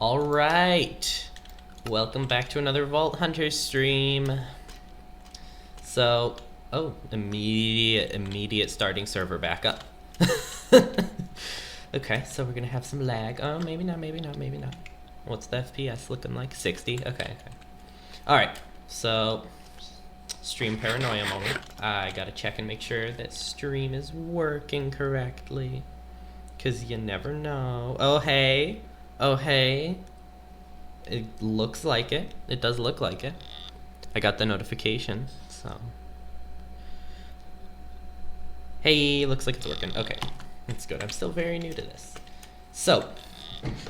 Alright, welcome back to another Vault Hunters stream. So, immediate starting server backup. Okay, so we're gonna have some lag. Oh, maybe not. What's the FPS looking like? 60? Okay. Alright, so, stream paranoia moment. I gotta check and make sure that stream is working correctly. Cause you never know. Oh, hey. It looks like it. It does look like it. I got the notification, so. Hey, looks like it's working. Okay, that's good. I'm still very new to this. So,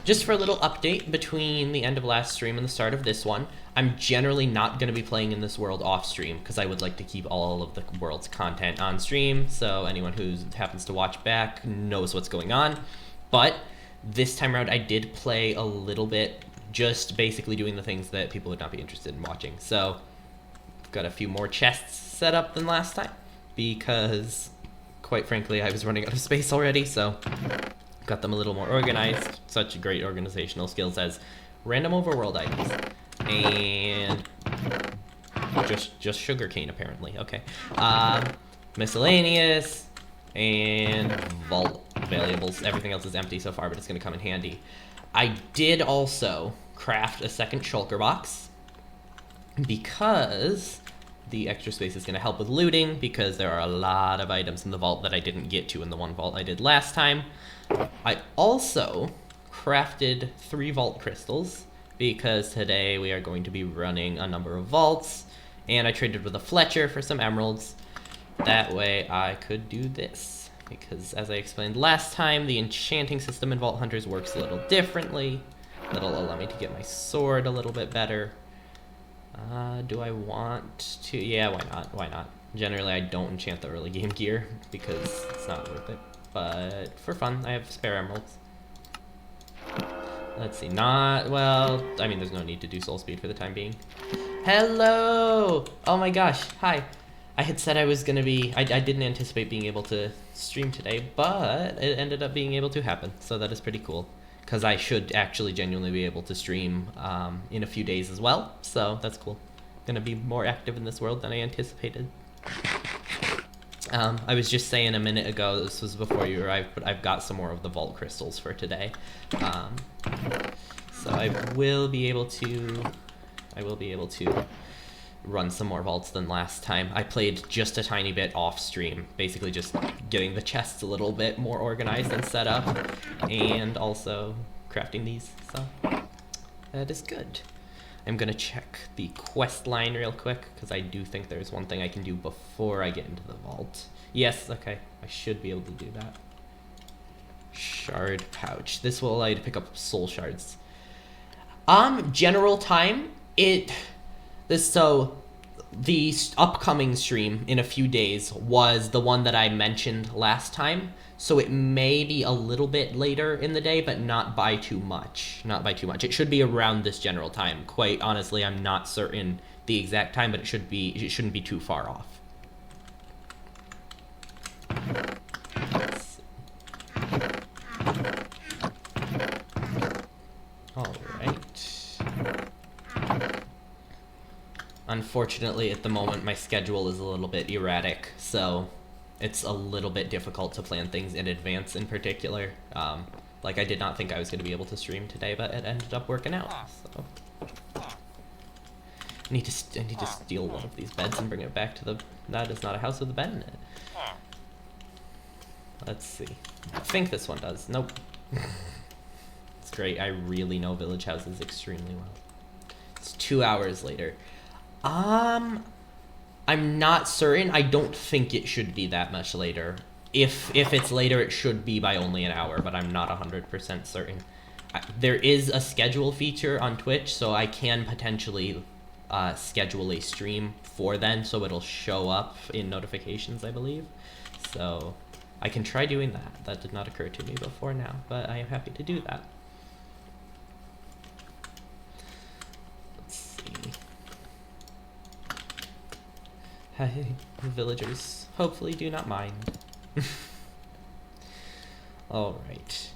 just for a little update between the end of last stream and the start of this one, I'm generally not going to be playing in this world off stream because I would like to keep all of the world's content on stream, so anyone who happens to watch back knows what's going on. But this time around I did play a little bit, just basically doing the things that people would not be interested in watching. So I've got a few more chests set up than last time because, quite frankly, I was running out of space already, so got them a little more organized. Such great organizational skills as random overworld items and just sugarcane apparently. Okay, miscellaneous and vault valuables. Everything else is empty so far, but it's going to come in handy. I did also craft a second shulker box because the extra space is going to help with looting, because there are a lot of items in the vault that I didn't get to in the one vault I did last time. I also crafted 3 vault crystals because today we are going to be running a number of vaults, and I traded with a Fletcher for some emeralds. That way I could do this, because as I explained last time, the enchanting system in Vault Hunters works a little differently. That'll allow me to get my sword a little bit better. Do I want to? Yeah, why not? Generally, I don't enchant the early game gear because it's not worth it. But for fun, I have spare emeralds. Let's see, well, I mean, there's no need to do soul speed for the time being. Hello! Oh my gosh, hi. I had said I was gonna be, I didn't anticipate being able to stream today, but it ended up being able to happen, so that is pretty cool. Because I should actually genuinely be able to stream in a few days as well, so that's cool. Gonna be more active in this world than I anticipated. I was just saying a minute ago, this was before you arrived, but I've got some more of the vault crystals for today. So I will be able to run some more vaults than last time. I played just a tiny bit off stream, basically just getting the chests a little bit more organized and set up, and also crafting these, so that is good. I'm gonna check the quest line real quick, because I do think there's one thing I can do before I get into the vault. Yes, okay, I should be able to do that. Shard pouch. This will allow you to pick up soul shards. General time, so the upcoming stream in a few days was the one that I mentioned last time, so it may be a little bit later in the day, but not by too much. It should be around this general time. Quite honestly, I'm not certain the exact time, but it shouldn't be too far off. All right. Unfortunately, at the moment, my schedule is a little bit erratic, so it's a little bit difficult to plan things in advance in particular. Like, I did not think I was going to be able to stream today, but it ended up working out, so. I need to steal one of these beds and bring it back to the... That is not a house with a bed in it. Let's see. I think this one does. Nope. It's great. I really know village houses extremely well. It's 2 hours later. I'm not certain. I don't think it should be that much later. If it's later, it should be by only an hour, but I'm not 100% certain. There is a schedule feature on Twitch, so I can potentially schedule a stream for then, so it'll show up in notifications, I believe. So I can try doing that. That did not occur to me before now, but I am happy to do that. Let's see. Hey, villagers hopefully do not mind. Alright.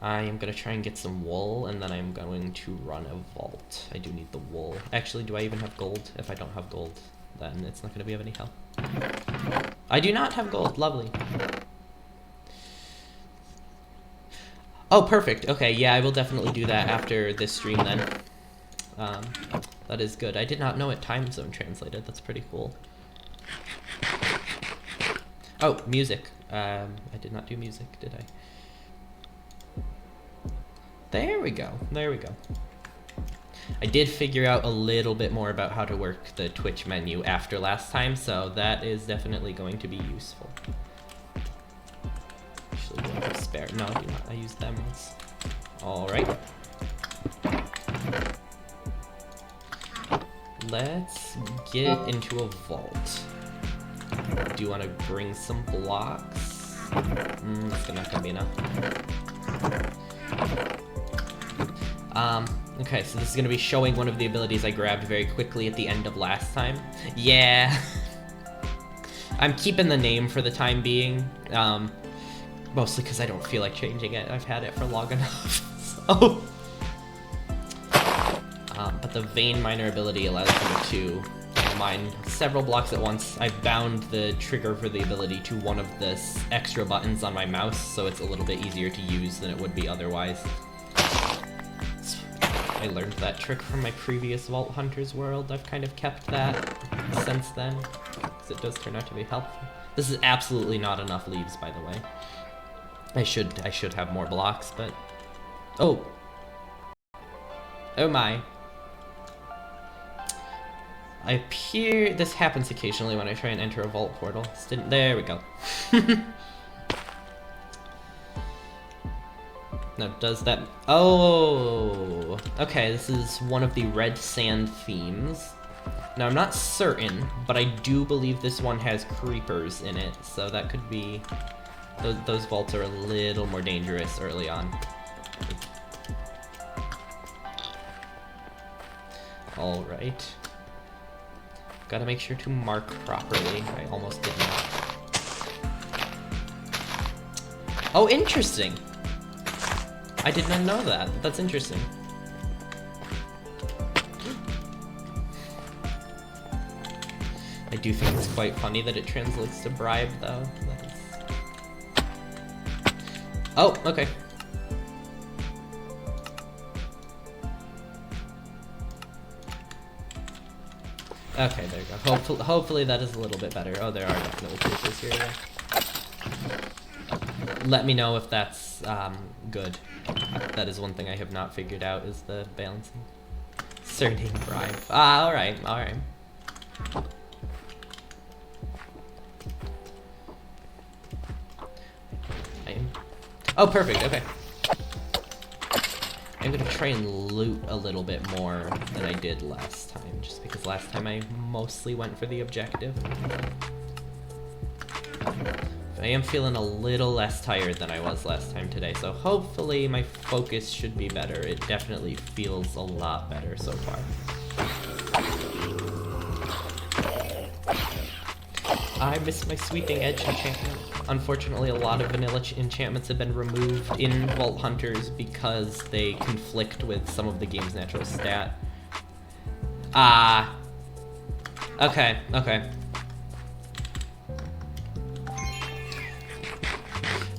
I am gonna try and get some wool, and then I'm going to run a vault. I do need the wool. Actually, do I even have gold? If I don't have gold, then it's not gonna be of any help. I do not have gold. Lovely. Oh, perfect. Okay, yeah, I will definitely do that after this stream then. That is good. I did not know it time zone translated. That's pretty cool. Oh, music. I did not do music, did I? There we go. There we go. I did figure out a little bit more about how to work the Twitch menu after last time, so that is definitely going to be useful. Actually, do I have spare? No, I do not. I use them once. Alright. Let's get into a vault. Do you want to bring some blocks? It's not gonna be enough. Okay, so this is gonna be showing one of the abilities I grabbed very quickly at the end of last time. Yeah. I'm keeping the name for the time being, mostly because I don't feel like changing it. I've had it for long enough, so. But the Vein Miner ability allows you to mine several blocks at once. I've bound the trigger for the ability to one of the extra buttons on my mouse, so it's a little bit easier to use than it would be otherwise. I learned that trick from my previous Vault Hunters world. I've kind of kept that since then, because it does turn out to be helpful. This is absolutely not enough leaves, by the way. I should have more blocks, but... Oh! Oh my. I appear... This happens occasionally when I try and enter a vault portal. There we go. Now, does that... Oh! Okay, this is one of the red sand themes. Now, I'm not certain, but I do believe this one has creepers in it, so that could be... Those vaults are a little more dangerous early on. Alright. Gotta make sure to mark properly. I almost did not. Oh, interesting! I did not know that. That's interesting. I do think it's quite funny that it translates to bribe, though. Oh, okay. Okay, there you go. Hopefully that is a little bit better. Oh, there are definitely creatures here, yeah. Let me know if that's good. That is one thing I have not figured out, is the balancing. Surname bribe. Ah, alright, alright. Oh, perfect, okay. I'm gonna try and loot a little bit more than I did last time, just because last time I mostly went for the objective. I am feeling a little less tired than I was last time today, so hopefully my focus should be better. It definitely feels a lot better so far. I miss my Sweeping Edge enchantment. Unfortunately, a lot of vanilla enchantments have been removed in Vault Hunters because they conflict with some of the game's natural stat. Ah. Okay, okay.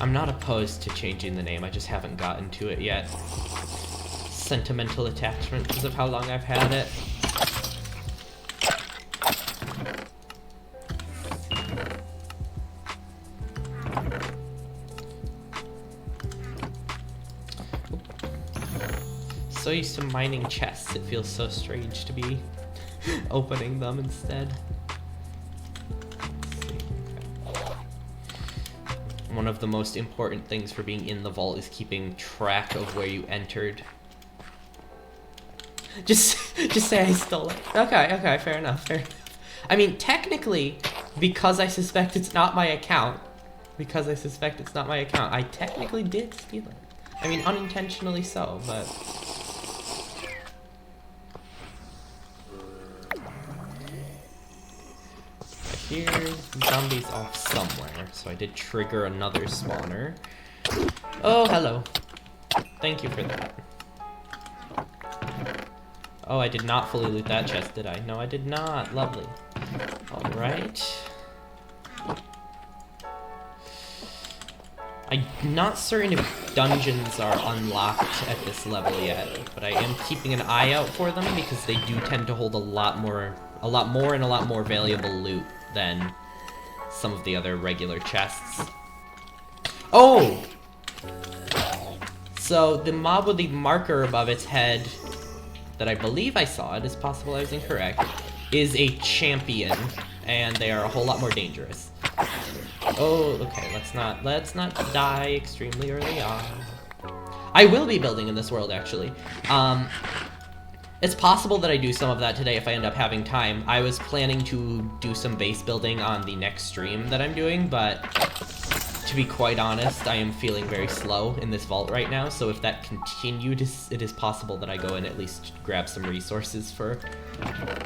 I'm not opposed to changing the name, I just haven't gotten to it yet. Sentimental attachment because of how long I've had it. So used to mining chests, it feels so strange to be opening them instead. One of the most important things for being in the vault is keeping track of where you entered. Just say I stole it. Okay, fair enough, fair enough. I mean, technically, because I suspect it's not my account, I technically did steal it. I mean, unintentionally so, but... Here's zombies off somewhere, so I did trigger another spawner. Oh, hello. Thank you for that. Oh, I did not fully loot that chest, did I? No, I did not. Lovely. Alright. I'm not certain if dungeons are unlocked at this level yet, but I am keeping an eye out for them because they do tend to hold a lot more and a lot more valuable loot than some of the other regular chests. Oh! So the mob with the marker above its head that I believe I saw, it is possible I was incorrect, is a champion, and they are a whole lot more dangerous. Oh, okay, let's not die extremely early on. I will be building in this world, actually. It's possible that I do some of that today if I end up having time. I was planning to do some base building on the next stream that I'm doing, but to be quite honest, I am feeling very slow in this vault right now, so if that continued, it is possible that I go and at least grab some resources for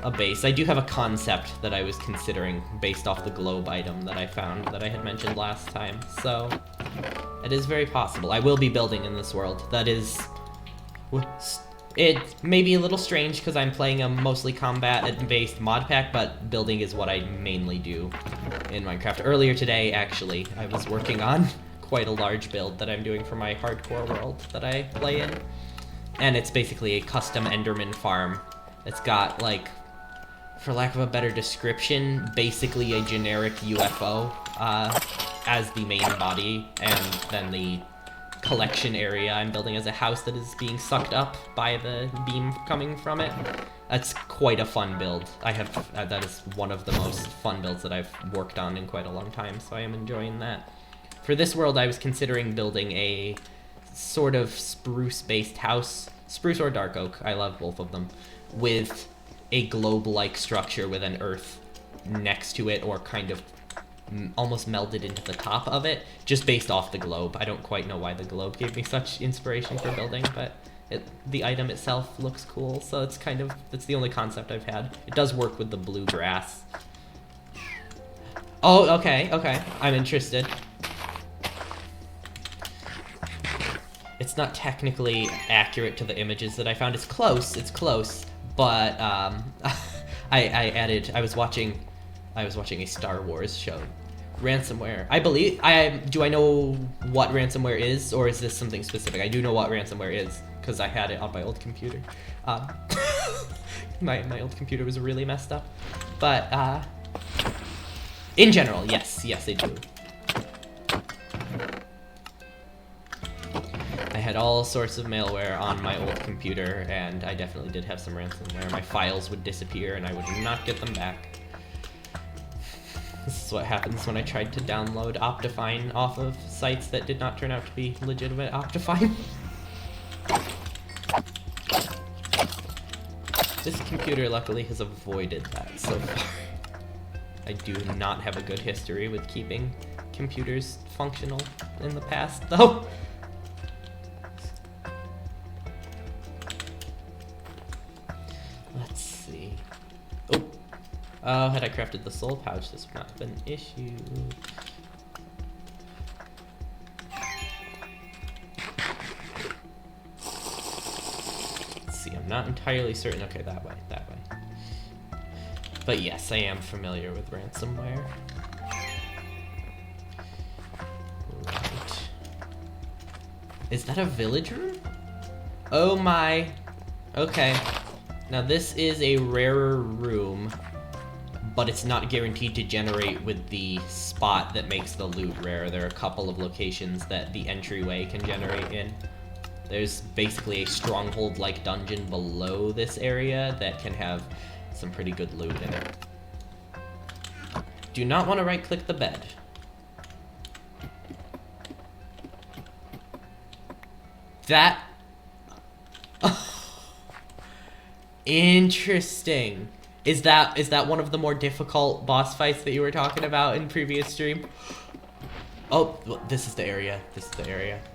a base. I do have a concept that I was considering based off the globe item that I found that I had mentioned last time, so it is very possible. I will be building in this world. That is... It may be a little strange because I'm playing a mostly combat-based mod pack, but building is what I mainly do in Minecraft. Earlier today, actually, I was working on quite a large build that I'm doing for my hardcore world that I play in. And it's basically a custom Enderman farm. It's got, like, for lack of a better description, basically a generic UFO as the main body, and then the collection area I'm building as a house that is being sucked up by the beam coming from it. That's quite a fun build. That is one of the most fun builds that I've worked on in quite a long time, so I am enjoying that. For this world, I was considering building a sort of spruce-based house, spruce or dark oak, I love both of them, with a globe-like structure with an earth next to it, or kind of almost melded into the top of it, just based off the globe. I don't quite know why the globe gave me such inspiration for building, but the item itself looks cool, so it's the only concept I've had. It does work with the blue grass. Oh, okay, I'm interested. It's not technically accurate to the images that I found. It's close, but I was watching a Star Wars show. Ransomware. Do I know what ransomware is, or is this something specific? I do know what ransomware is, because I had it on my old computer. My old computer was really messed up. But, in general, yes, I do. I had all sorts of malware on my old computer, and I definitely did have some ransomware. My files would disappear, and I would not get them back. This is what happens when I tried to download Optifine off of sites that did not turn out to be legitimate Optifine. This computer luckily has avoided that so far. I do not have a good history with keeping computers functional in the past, though. Let's see. Oh, had I crafted the soul pouch, this would not have been an issue. Let's see, I'm not entirely certain. Okay, that way. But yes, I am familiar with ransomware. Right. Is that a village room? Oh my. Okay. Now this is a rarer room, but it's not guaranteed to generate with the spot that makes the loot rare. There are a couple of locations that the entryway can generate in. There's basically a stronghold-like dungeon below this area that can have some pretty good loot in it. Do not want to right-click the bed. That... Interesting. Is that one of the more difficult boss fights that you were talking about in previous stream? Oh, this is the area.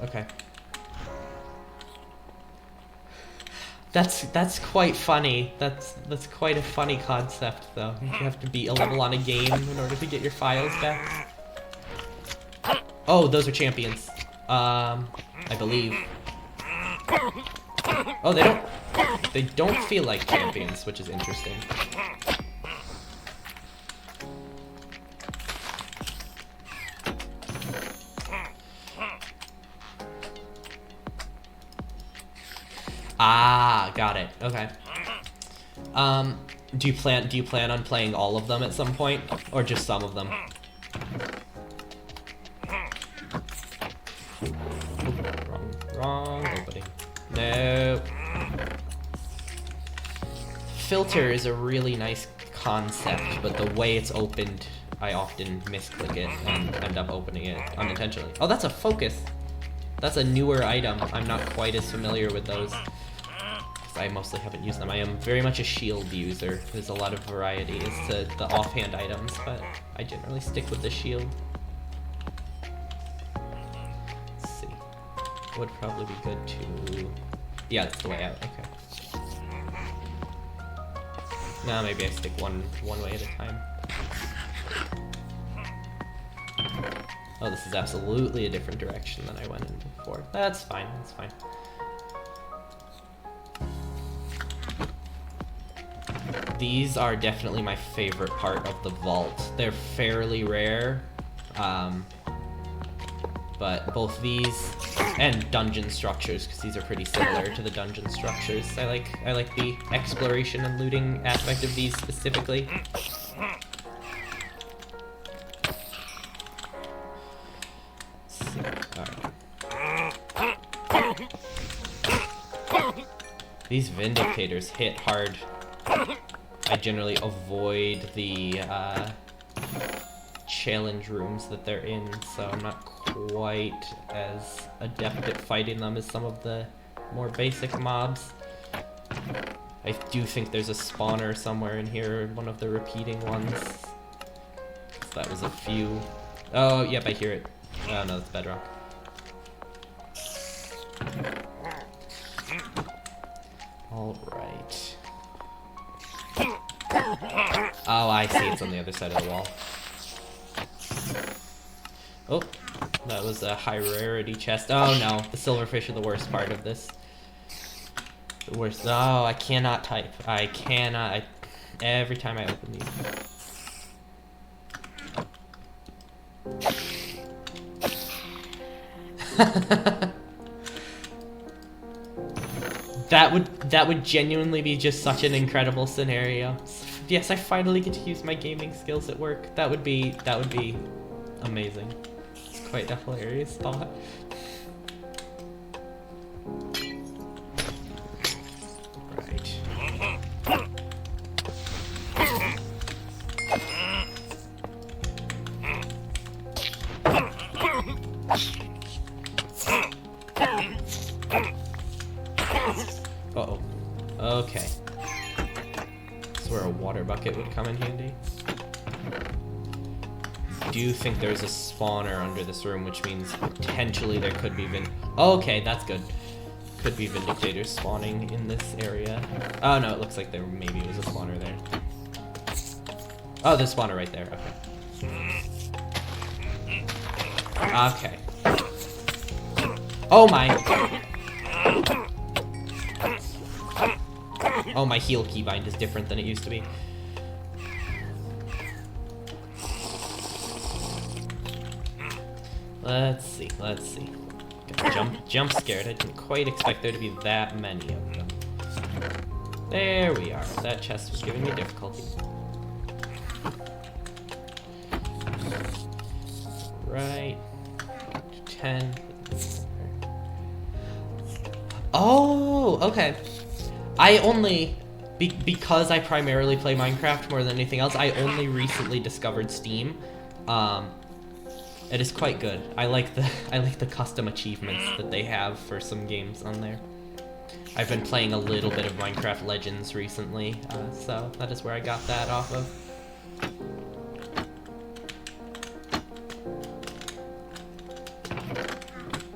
Okay. That's quite funny. That's quite a funny concept, though. You have to beat a level on a game in order to get your files back. Oh, those are champions. I believe. Oh, they don't feel like champions, which is interesting. Ah, got it. Okay. Do you plan on playing all of them at some point, or just some of them? Wrong opening. No. Filter is a really nice concept, but the way it's opened, I often misclick it and end up opening it unintentionally. Oh, that's a focus. That's a newer item. I'm not quite as familiar with those, because I mostly haven't used them. I am very much a shield user. There's a lot of variety as to the offhand items, but I generally stick with the shield. Let's see. Would probably be good to... Yeah, that's the way out. Okay. Now maybe I stick one way at a time. Oh, this is absolutely a different direction than I went in before. That's fine, that's fine. These are definitely my favorite part of the vault. They're fairly rare, but both these and dungeon structures, because these are pretty similar to the dungeon structures. I like the exploration and looting aspect of these specifically. These Vindicators hit hard. I generally avoid the challenge rooms that they're in, so I'm not quite as adept at fighting them as some of the more basic mobs. I do think there's a spawner somewhere in here, one of the repeating ones. So that was a few. Oh, yep, I hear it. Oh no, it's bedrock. Alright. Oh, I see, it's on the other side of the wall. Oh, that was a high rarity chest. Oh no, the silverfish are the worst part of this. The worst. Oh, I cannot type. I cannot. Every time I open these. That would genuinely be just such an incredible scenario. Yes, I finally get to use my gaming skills at work. That would be amazing. It's quite a hilarious thought. Right. Uh-oh. Okay. That's where a water bucket would come in handy. I do think there's a spawner under this room, which means potentially there could be okay, that's good. Could be Vindicators spawning in this area. Oh no, it looks like there maybe was a spawner there. Oh, there's a spawner right there, okay. Okay. Oh my! Oh, my heal keybind is different than it used to be. Let's see. Jump scared. I didn't quite expect there to be that many of them. There we are. That chest was giving me difficulty. Right. 10. Oh, okay. I only, because I primarily play Minecraft more than anything else, I only recently discovered Steam. It is quite good. I like the custom achievements that they have for some games on there. I've been playing a little bit of Minecraft Legends recently, so that is where I got that off of.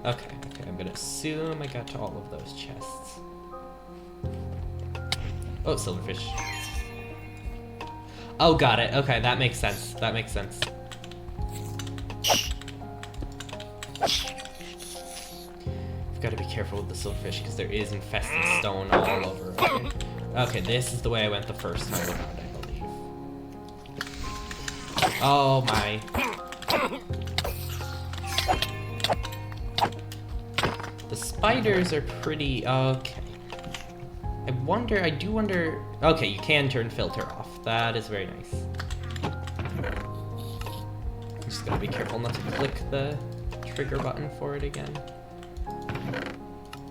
Okay, I'm gonna assume I got to all of those chests. Oh, silverfish. Oh, got it. Okay, that makes sense. That makes sense. Gotta be careful with the silverfish because there is infested stone all over. Okay. Okay, this is the way I went the first time around, I believe. Oh my. The spiders are pretty... okay. I do wonder... okay, you can turn filter off. That is very nice. I'm just gonna be careful not to click the trigger button for it again.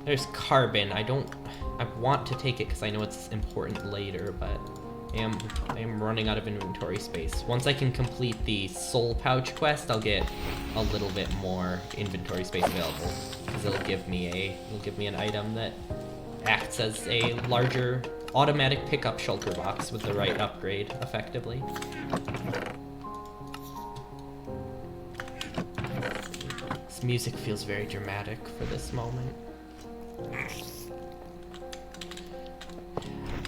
There's carbon. I want to take it because I know it's important later, but I am running out of inventory space. Once I can complete the soul pouch quest, I'll get a little bit more inventory space available because it'll give me an item that acts as a larger automatic pickup shulker box with the right upgrade, effectively. This music feels very dramatic for this moment.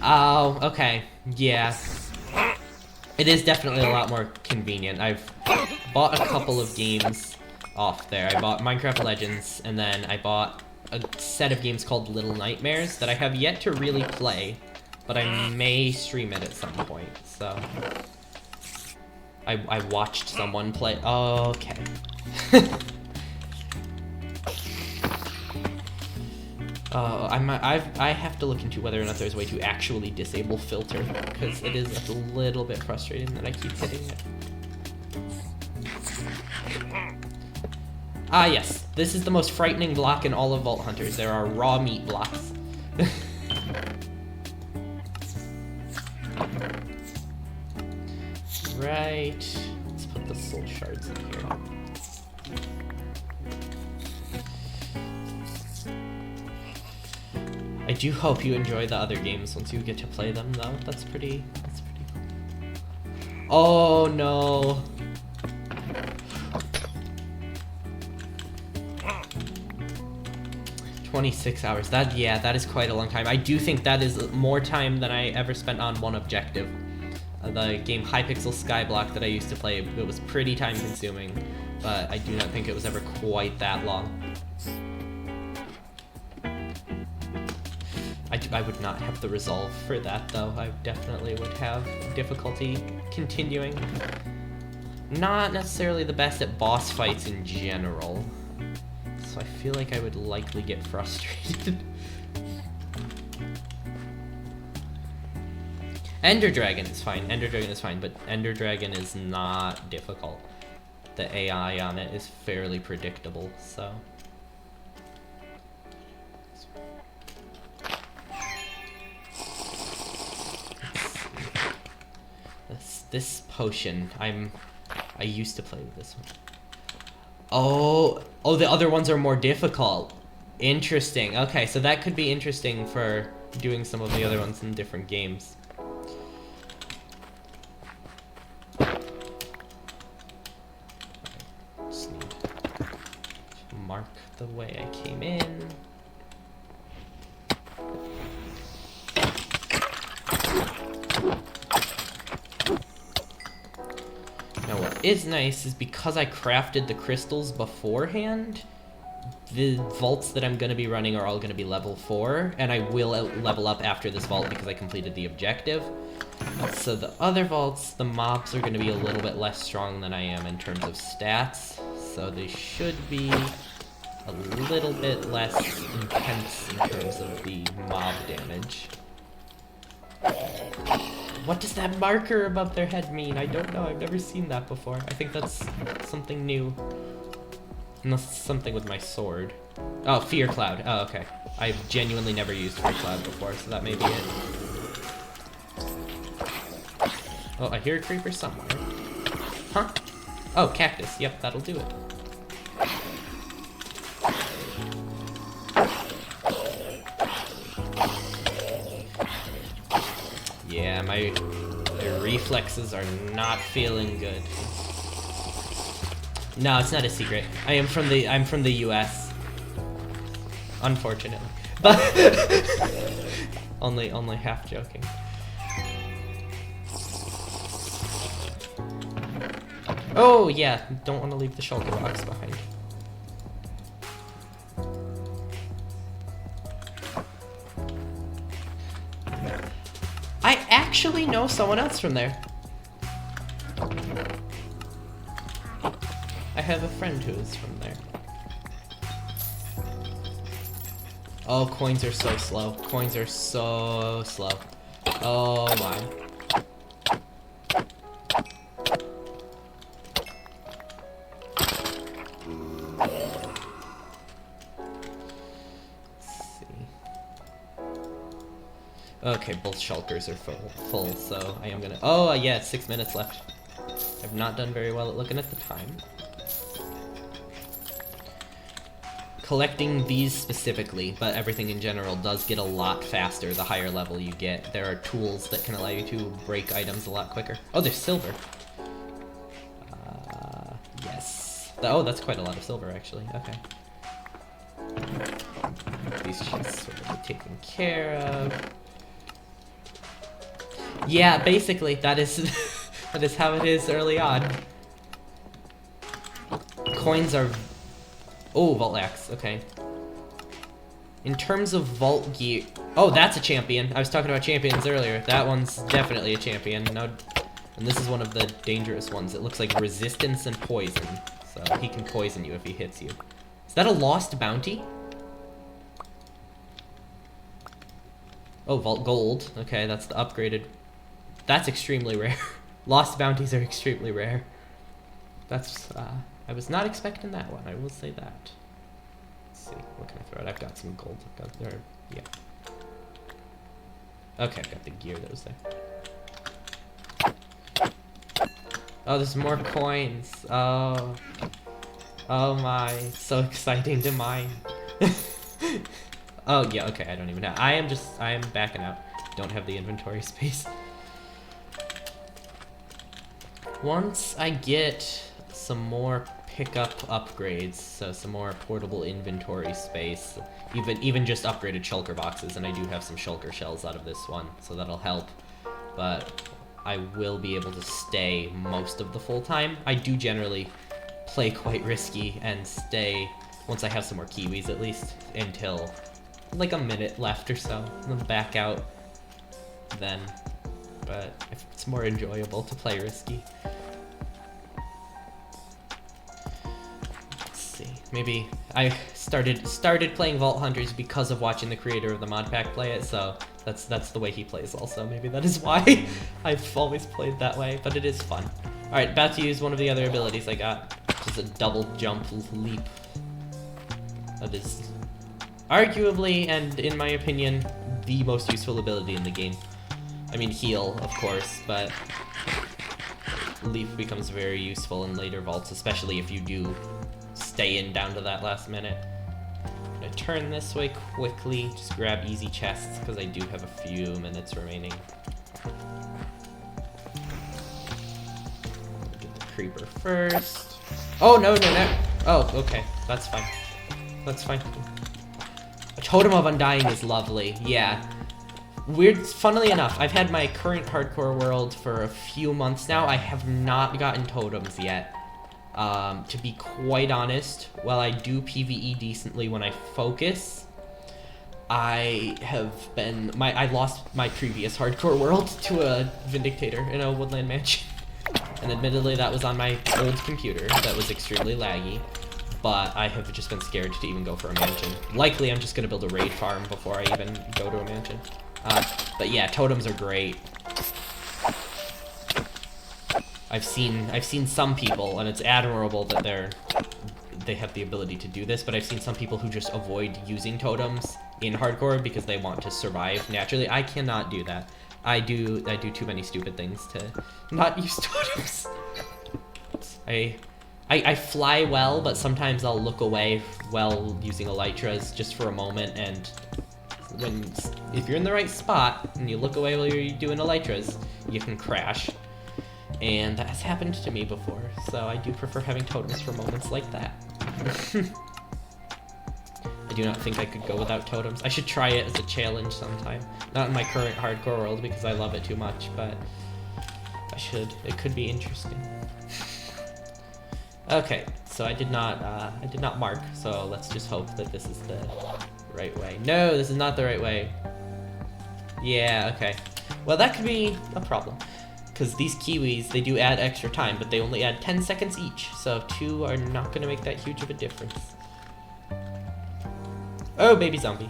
Oh, okay. Yeah. It is definitely a lot more convenient. I've bought a couple of games off there. I bought Minecraft Legends, and then I bought a set of games called Little Nightmares that I have yet to really play, but I may stream it at some point, so... I watched someone play... oh, okay. I have to look into whether or not there's a way to actually disable filter, because it is a little bit frustrating that I keep hitting it. Ah yes, this is the most frightening block in all of Vault Hunters. There are raw meat blocks. Right, let's put the soul shards in here. I do hope you enjoy the other games once you get to play them, though. That's pretty cool. Oh no. "26 hours. That is quite a long time. I do think that is more time than I ever spent on one objective. The game Hypixel Skyblock that I used to play, it was pretty time consuming, but I do not think it was ever quite that long. I would not have the resolve for that, though. I definitely would have difficulty continuing. Not necessarily the best at boss fights in general, so I feel like I would likely get frustrated. Ender Dragon is fine. Ender Dragon is fine, but Ender Dragon is not difficult. The AI on it is fairly predictable, so... This potion, I used to play with this one. Oh, the other ones are more difficult. Interesting. Okay, so that could be interesting for doing some of the other ones in different games. Just need to mark the way I came in. Now what is nice is because I crafted the crystals beforehand, the vaults that I'm going to be running are all going to be level 4, and I will level up after this vault because I completed the objective. So the other vaults, the mobs are going to be a little bit less strong than I am in terms of stats, so they should be a little bit less intense in terms of the mob damage. What does that marker above their head mean? I don't know. I've never seen that before. I think that's something new. Unless it's something with my sword. Oh, Fear Cloud. Oh, okay. I've genuinely never used Fear Cloud before, so that may be it. Oh, I hear a creeper somewhere. Huh? Oh, cactus. Yep, that'll do it. Yeah, my reflexes are not feeling good. No, it's not a secret. I'm from the US. Unfortunately. But only half joking. Oh yeah, don't want to leave the shulker box behind. actually know someone else from there. I have a friend who is from there. Oh, coins are so slow. Coins are so slow. Oh my. Okay, both shulkers are full, so I am gonna... Oh, yeah, it's 6 minutes left. I've not done very well at looking at the time. Collecting these specifically, but everything in general, does get a lot faster the higher level you get. There are tools that can allow you to break items a lot quicker. Oh, there's silver. Yes. Oh, that's quite a lot of silver, actually. Okay. These chests are taken care of. Yeah, basically, that is that is how it is early on. Coins are... Oh, ValleyOfLilacs, okay. In terms of vault gear... Oh, that's a champion. I was talking about champions earlier. That one's definitely a champion. No, and this is one of the dangerous ones. It looks like resistance and poison. So he can poison you if he hits you. Is that a lost bounty? Oh, vault gold. Okay, that's the upgraded... That's extremely rare. Lost bounties are extremely rare. That's, I was not expecting that one, I will say that. Let's see, what can I throw out? I've got some gold. I've got there, yeah. Okay, I've got the gear that was there. Oh, there's more coins. Oh. Oh my, so exciting to mine. Oh, yeah, okay, I don't even know. I am backing out. Don't have the inventory space. Once I get some more pickup upgrades, so some more portable inventory space, even just upgraded shulker boxes, and I do have some shulker shells out of this one, so that'll help. But I will be able to stay most of the full time. I do generally play quite risky and stay, once I have some more kiwis at least, until like a minute left or so, and then back out then. But if it's more enjoyable to play risky. Let's see. Maybe I started playing Vault Hunters because of watching the creator of the mod pack play it, so that's the way he plays also. Maybe that is why I've always played that way, but it is fun. Alright, about to use one of the other abilities I got, which is a double jump leap. That is arguably, and in my opinion, the most useful ability in the game. I mean, heal, of course, but leap becomes very useful in later vaults, especially if you do stay in down to that last minute. I'm gonna turn this way quickly, just grab easy chests, because I do have a few minutes remaining. Get the creeper first. Oh, no. Oh, okay, that's fine. That's fine. A Totem of Undying is lovely, yeah. Weird, funnily enough, I've had my current hardcore world for a few months now. I have not gotten totems yet. To be quite honest, while I do PvE decently when I focus, I lost my previous hardcore world to a Vindictator in a woodland mansion. And admittedly, that was on my old computer that was extremely laggy. But I have just been scared to even go for a mansion. Likely, I'm just gonna build a raid farm before I even go to a mansion. But yeah, totems are great. I've seen some people, and it's admirable that they have the ability to do this, but I've seen some people who just avoid using totems in hardcore because they want to survive naturally. I cannot do that. I do too many stupid things to not use totems. I fly well, but sometimes I'll look away while using elytras just for a moment, and if you're in the right spot and you look away while you're doing elytras, you can crash. And that has happened to me before, so I do prefer having totems for moments like that. I do not think I could go without totems. I should try it as a challenge sometime. Not in my current hardcore world because I love it too much, but I should. It could be interesting. Okay, so I did not mark, so let's just hope that this is the right way. No, this is not the right way. Yeah, okay. Well, that could be a problem. Because these Kiwis, they do add extra time, but they only add 10 seconds each. So 2 are not going to make that huge of a difference. Oh, baby zombie.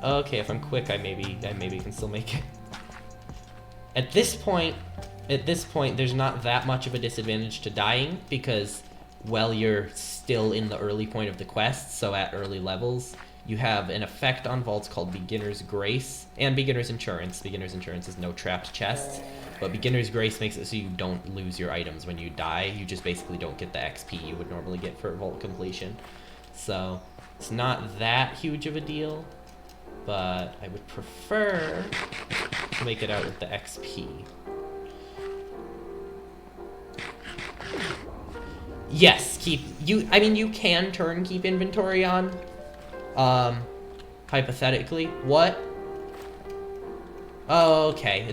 Okay, if I'm quick, I maybe can still make it. At this point, there's not that much of a disadvantage to dying because, well, you're still in the early point of the quest, so at early levels, you have an effect on vaults called Beginner's Grace and Beginner's Insurance. Beginner's Insurance is no trapped chests, but Beginner's Grace makes it so you don't lose your items when you die. You just basically don't get the XP you would normally get for vault completion. So it's not that huge of a deal, but I would prefer to make it out with the XP. Yes, you can turn keep inventory on. Hypothetically. What? Oh, okay.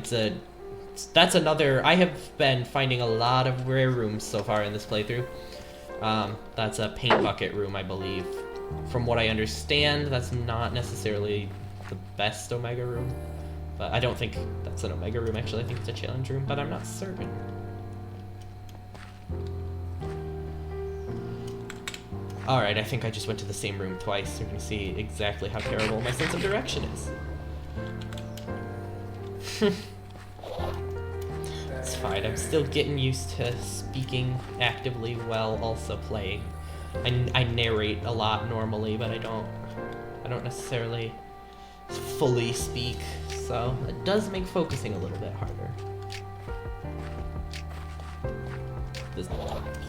That's another. I have been finding a lot of rare rooms so far in this playthrough. That's a paint bucket room, I believe. From what I understand, that's not necessarily the best Omega room. But I don't think that's an Omega room, actually. I think it's a challenge room, but I'm not certain. Alright, I think I just went to the same room twice. You're gonna see exactly how terrible my sense of direction is. It's fine, I'm still getting used to speaking actively while also playing. I narrate a lot normally, but I don't necessarily fully speak, so it does make focusing a little bit harder. This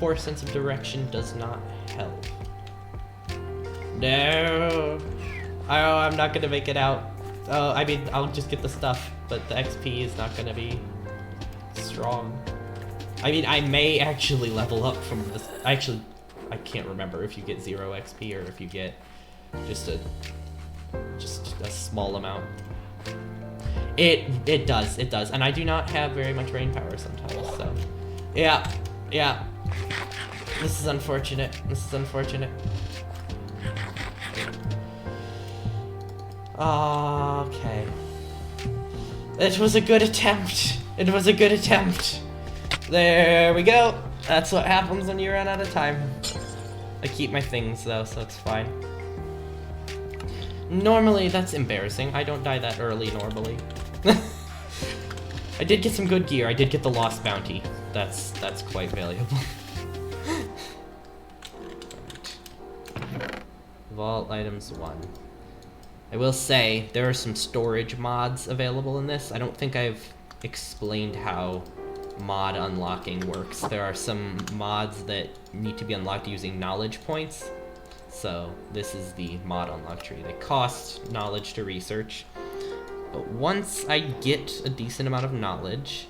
poor sense of direction does not help. No! Oh, I'm not gonna make it out. I mean, I'll just get the stuff, but the XP is not gonna be strong. I mean, I may actually level up from this. Actually, I can't remember if you get 0 XP or if you get just a small amount. It does, and I do not have very much brain power sometimes, so yeah. This is unfortunate. Okay. It was a good attempt. There we go. That's what happens when you run out of time. I keep my things though, so it's fine. Normally, that's embarrassing. I don't die that early normally. I did get some good gear. I did get the Lost Bounty. That's quite valuable. Right. Vault items 1. I will say, there are some storage mods available in this. I don't think I've explained how mod unlocking works. There are some mods that need to be unlocked using knowledge points. So this is the mod unlock tree. They cost knowledge to research. But once I get a decent amount of knowledge,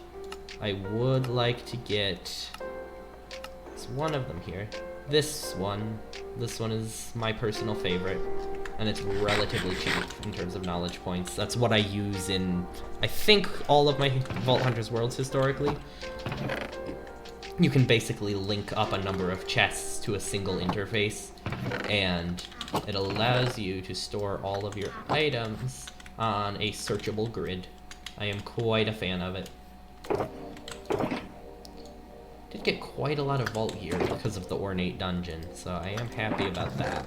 I would like to get... It's one of them here. This one is my personal favorite. And it's relatively cheap in terms of knowledge points. That's what I use in, I think, all of my Vault Hunters worlds historically. You can basically link up a number of chests to a single interface, and it allows you to store all of your items on a searchable grid. I am quite a fan of it. Did get quite a lot of vault gear because of the ornate dungeon, so I am happy about that.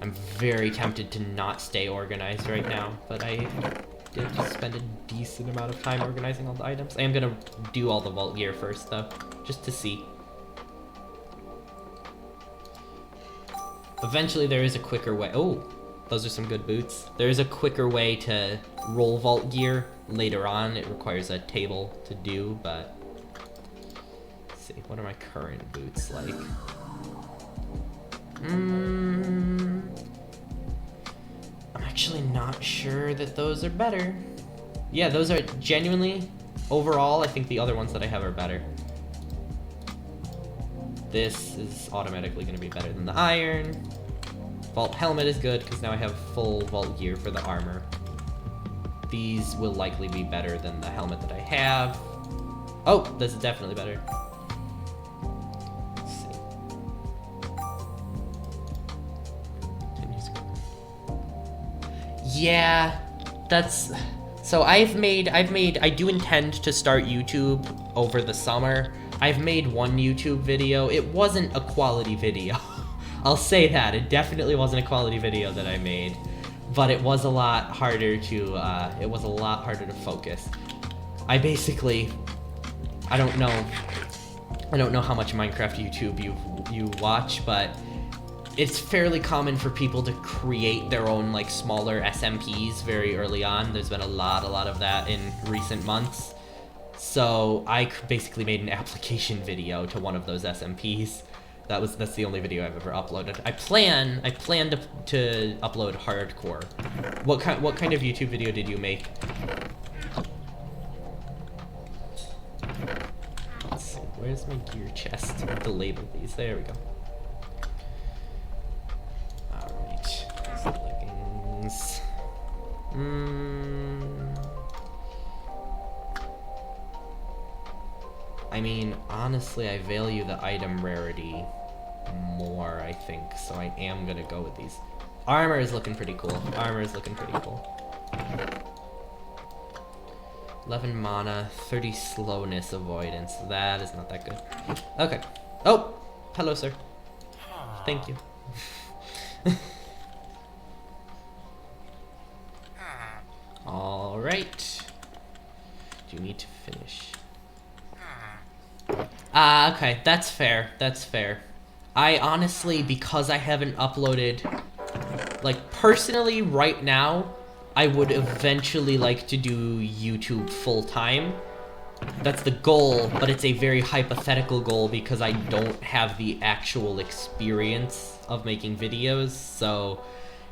I'm very tempted to not stay organized right now, but I did spend a decent amount of time organizing all the items. I am gonna do all the vault gear first though, just to see. Eventually there is a quicker way. Oh, those are some good boots. There is a quicker way to roll vault gear later on. It requires a table to do, but let's see, what are my current boots like? I'm actually not sure that those are better. Yeah, those are genuinely, overall, I think the other ones that I have are better. This is automatically going to be better than the iron. Vault helmet is good because now I have full vault gear for the armor. These will likely be better than the helmet that I have. Oh, this is definitely better. Yeah, that's... So I do intend to start YouTube over the summer. I've made one YouTube video. It wasn't a quality video. I'll say that. It definitely wasn't a quality video that I made. But it was a lot harder to, focus. I basically... I don't know how much Minecraft YouTube you watch, but it's fairly common for people to create their own like smaller SMPs very early on. There's been a lot of that in recent months. So I basically made an application video to one of those SMPs. That's the only video I've ever uploaded. I plan to upload hardcore. What kind of YouTube video did you make? Let's see, where's my gear chest? I have to label these. There we go. Alright. Leggings. I mean, honestly, I value the item rarity more, I think, so I am gonna go with these. Armor is looking pretty cool. 11 mana, 30 slowness avoidance. That is not that good. Okay. Oh! Hello, sir. Thank you. Alright. Do you need to finish? Okay. That's fair. I honestly, because I haven't uploaded... Like, personally, right now, I would eventually like to do YouTube full-time. That's the goal, but it's a very hypothetical goal because I don't have the actual experience of making videos, so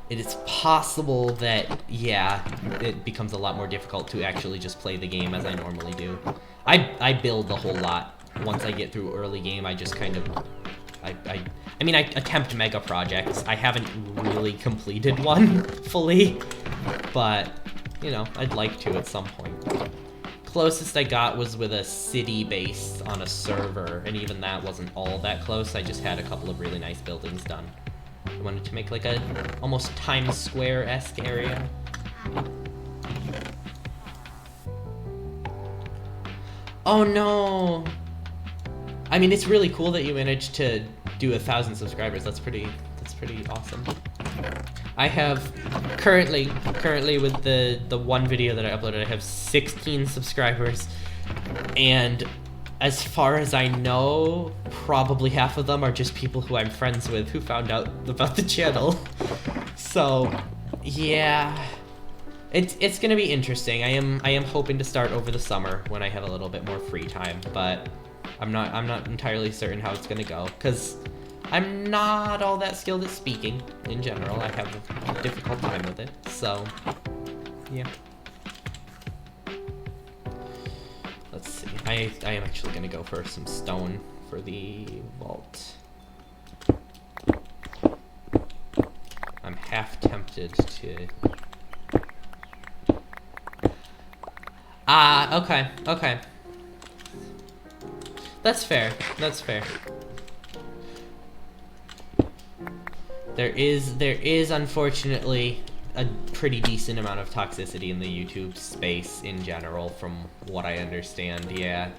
it is possible that, yeah, it becomes a lot more difficult to actually just play the game as I normally do. I build a whole lot. Once I get through early game, I just kind of... I mean, I attempt mega projects. I haven't really completed one fully, but, you know, I'd like to at some point. Closest I got was with a city base on a server, and even that wasn't all that close. I just had a couple of really nice buildings done. I wanted to make like a almost Times Square-esque area. Oh no! I mean, it's really cool that you managed to do 1,000 subscribers. That's pretty awesome. I have currently with the one video that I uploaded, I have 16 subscribers, and as far as I know, probably half of them are just people who I'm friends with who found out about the channel. So, yeah, it's gonna be interesting. I am hoping to start over the summer when I have a little bit more free time, but I'm not entirely certain how it's gonna go, because I'm not all that skilled at speaking in general. I have a difficult time with it, so yeah. Let's see. I am actually gonna go for some stone for the vault. I'm half tempted to... Okay. That's fair. There is unfortunately a pretty decent amount of toxicity in the YouTube space in general, from what I understand, yeah.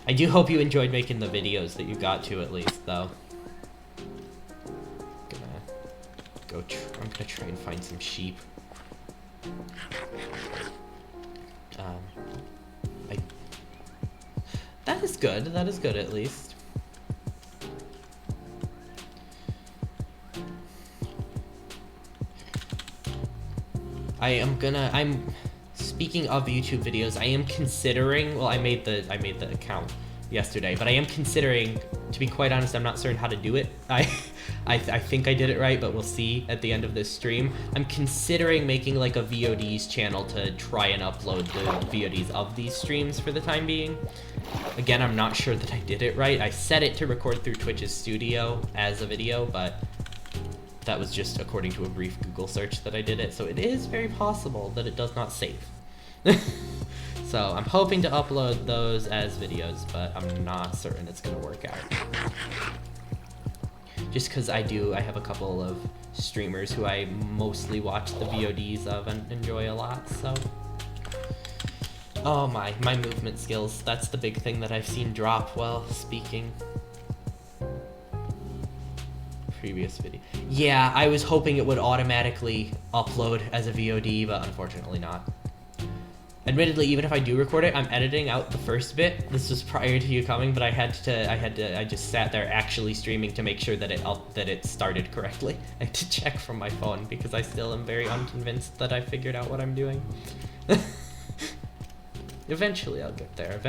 I do hope you enjoyed making the videos that you got to, at least, though. I'm gonna try and find some sheep. That is good at least. I'm speaking of YouTube videos, I am considering, well, I made the account yesterday, but I am considering, to be quite honest, I'm not certain how to do it. I think I did it right, but we'll see at the end of this stream. I'm considering making like a VODs channel to try and upload the VODs of these streams for the time being. Again, I'm not sure that I did it right. I set it to record through Twitch's studio as a video, but that was just according to a brief Google search that I did it, so it is very possible that it does not save. So I'm hoping to upload those as videos, but I'm not certain it's gonna work out. Just because I have a couple of streamers who I mostly watch the VODs of and enjoy a lot, so. Oh my movement skills, that's the big thing that I've seen drop while speaking. Previous video. Yeah, I was hoping it would automatically upload as a VOD, but unfortunately not. Admittedly, even if I do record it, I'm editing out the first bit. This was prior to you coming, but I just sat there actually streaming to make sure that it started correctly. I had to check from my phone because I still am very unconvinced that I figured out what I'm doing. Eventually I'll get there.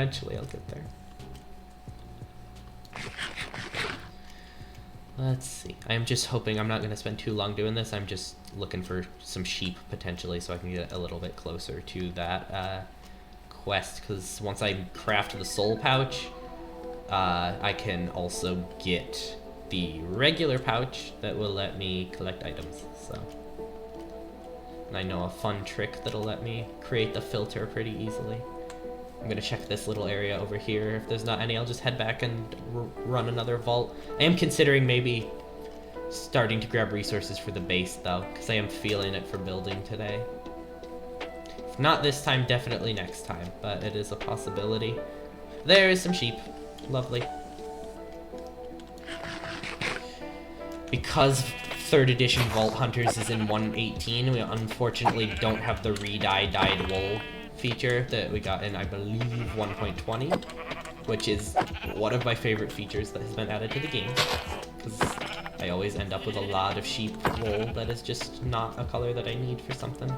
Let's see. I am just hoping I'm not going to spend too long doing this. I'm just looking for some sheep potentially so I can get a little bit closer to that quest, because once I craft the soul pouch, I can also get the regular pouch that will let me collect items. So, and I know a fun trick that'll let me create the filter pretty easily. I'm gonna check this little area over here. If there's not any, I'll just head back and run another vault. I am considering maybe starting to grab resources for the base though, because I am feeling it for building today. If not this time, definitely next time, but it is a possibility. There is some sheep. Lovely. Because 3rd edition Vault Hunters is in 1.18, we unfortunately don't have the re-dye dyed wool feature that we got in, I believe, 1.20, which is one of my favorite features that has been added to the game, because I always end up with a lot of sheep wool that is just not a color that I need for something.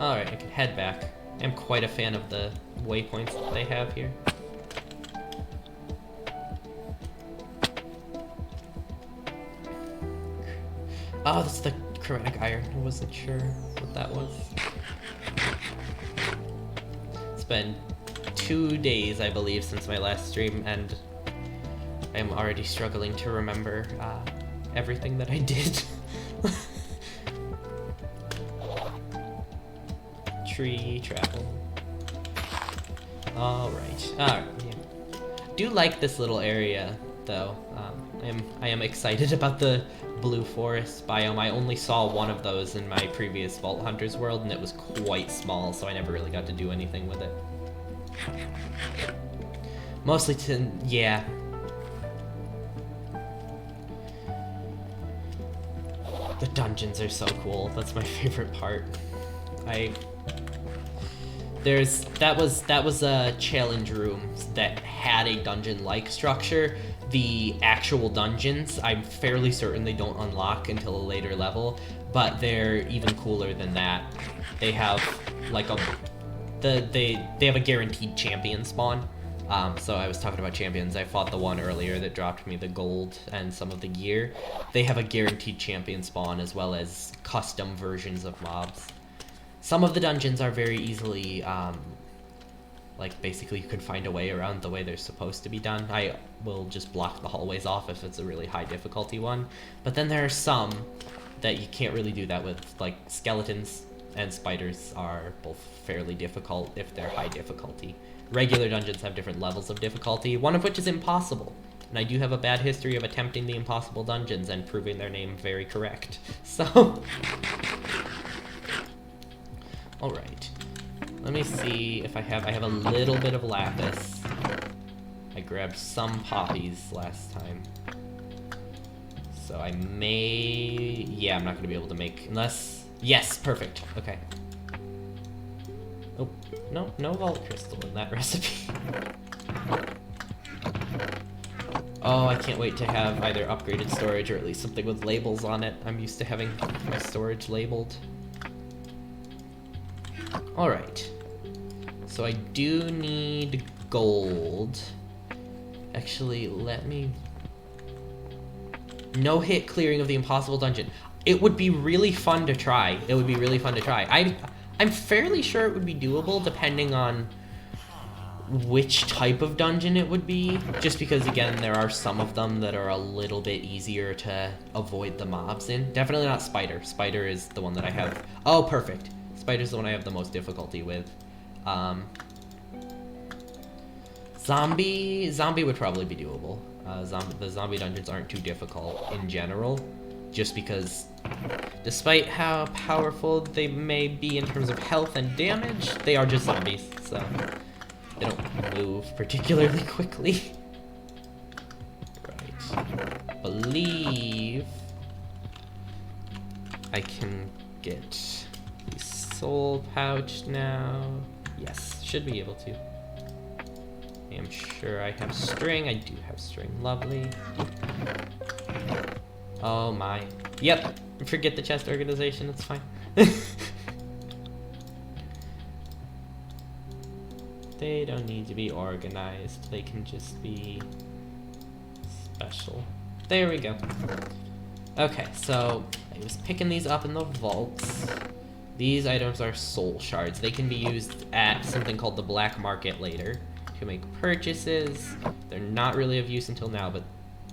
Alright, I can head back. I'm quite a fan of the waypoints that they have here. Oh, that's the chromatic iron. I wasn't sure what that was. It's been 2 days, I believe, since my last stream, and I am already struggling to remember everything that I did. Tree travel. Alright. Yeah. Do like this little area, though. I am excited about the blue forest biome. I only saw one of those in my previous Vault Hunters world, and it was quite small, so I never really got to do anything with it. Mostly to, yeah. The dungeons are so cool. That's my favorite part. That was a challenge room that had a dungeon-like structure. The actual dungeons, I'm fairly certain they don't unlock until a later level, but they're even cooler than that. They have like they have a guaranteed champion spawn. So I was talking about champions. I fought the one earlier that dropped me the gold and some of the gear. They have a guaranteed champion spawn as well as custom versions of mobs. Some of the dungeons are very easily, like basically you can find a way around the way they're supposed to be done. I will just block the hallways off if it's a really high difficulty one. But then there are some that you can't really do that with, like skeletons and spiders are both fairly difficult if they're high difficulty. Regular dungeons have different levels of difficulty, one of which is impossible. And I do have a bad history of attempting the impossible dungeons and proving their name very correct. So, alright. Let me see if I have a little bit of lapis. I grabbed some poppies last time. So I may, yeah, I'm not gonna be able to make, unless, yes, perfect, okay. Oh, no vault crystal in that recipe. Oh, I can't wait to have either upgraded storage or at least something with labels on it. I'm used to having my storage labeled. Alright. So I do need gold. Actually, let me... No hit clearing of the impossible dungeon. It would be really fun to try. It would be really fun to try. I'm fairly sure it would be doable depending on which type of dungeon it would be. Just because, again, there are some of them that are a little bit easier to avoid the mobs in. Definitely not Spider. Spider is the one that I have... Oh, perfect. Spider's the one I have the most difficulty with. Zombie would probably be doable. The zombie dungeons aren't too difficult in general, just because despite how powerful they may be in terms of health and damage, they are just zombies, so they don't move particularly quickly. Right. Believe I can get the soul pouch now. Yes, should be able to. I am sure I have string. I do have string. Lovely. Oh my. Yep. Forget the chest organization. It's fine. They don't need to be organized. They can just be special. There we go. Okay, so I was picking these up in the vaults. These items are soul shards. They can be used at something called the black market later to make purchases. They're not really of use until now, but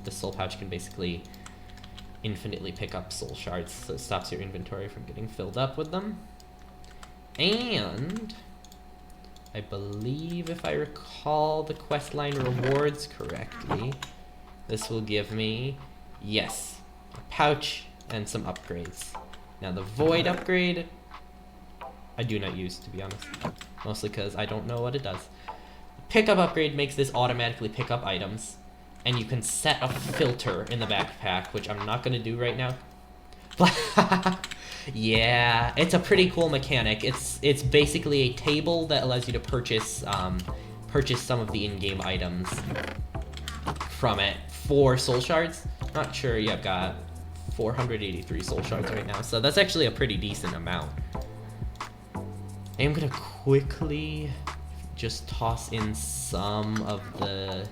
the soul pouch can basically infinitely pick up soul shards, so it stops your inventory from getting filled up with them. And I believe if I recall the questline rewards correctly, this will give me, yes, a pouch and some upgrades. Now the void upgrade, I do not use, to be honest, mostly because I don't know what it does. The pickup upgrade makes this automatically pick up items, and you can set a filter in the backpack, which I'm not going to do right now. Yeah, it's a pretty cool mechanic. It's basically a table that allows you to purchase some of the in-game items from it for soul shards. Not sure. Yeah, I've got 483 soul shards right now, so that's actually a pretty decent amount. I am gonna quickly just toss in some of the.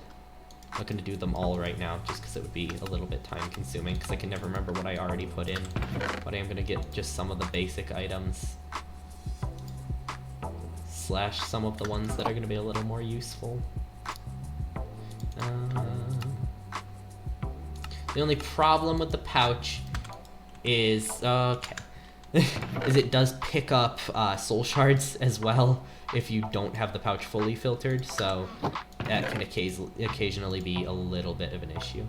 I'm not gonna do them all right now, just because it would be a little bit time consuming, because I can never remember what I already put in. But I am gonna get just some of the basic items, slash some of the ones that are gonna be a little more useful. The only problem with the pouch is, is it does pick up soul shards as well if you don't have the pouch fully filtered, so that can occasionally be a little bit of an issue.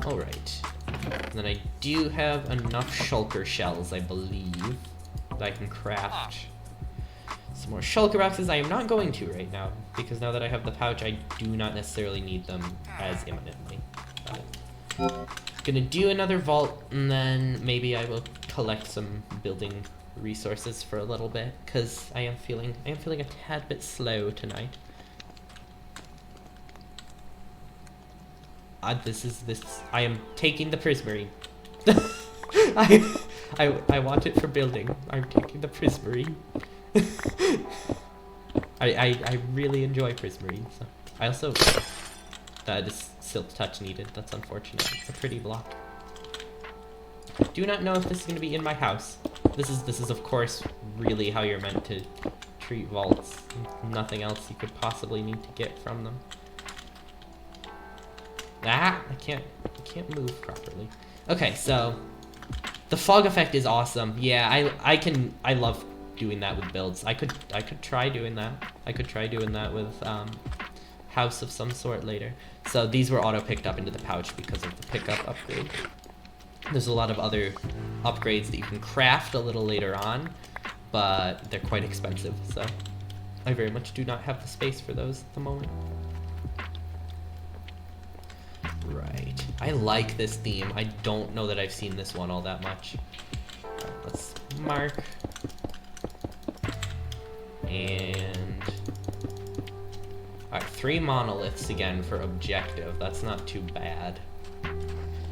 Alright. Then I do have enough shulker shells, I believe, that I can craft some more shulker boxes. I am not going to right now, because now that I have the pouch, I do not necessarily need them as imminently. Gonna do another vault, and then maybe I will collect some building resources for a little bit, because I am feeling a tad bit slow tonight. I am taking the prismarine. I want it for building. I'm taking the prismarine. I really enjoy prismarine. So. I also, that is silk touch needed. That's unfortunate. It's a pretty block. I do not know if this is going to be in my house. This is of course really how you're meant to treat vaults. Nothing else you could possibly need to get from them. Ah, I can't move properly. Okay, so the fog effect is awesome. Yeah, I love doing that with builds. I could try doing that. I could try doing that with house of some sort later. So these were auto picked up into the pouch because of the pickup upgrade. There's a lot of other upgrades that you can craft a little later on, but they're quite expensive, so I very much do not have the space for those at the moment. Right. I like this theme. I don't know that I've seen this one all that much. Right, let's mark. And alright, 3 monoliths again for objective. That's not too bad.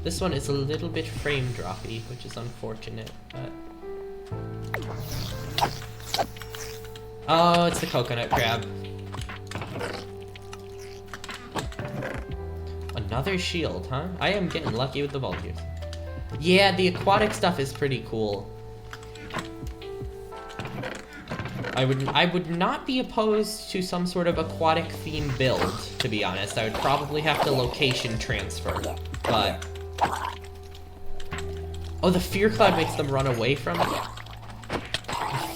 This one is a little bit frame droppy, which is unfortunate, but... Oh, it's the coconut crab. Another shield, huh? I am getting lucky with the volunteers. Yeah, the aquatic stuff is pretty cool. I would not be opposed to some sort of aquatic theme build, to be honest. I would probably have to location transfer, but... Oh, the fear cloud makes them run away from it?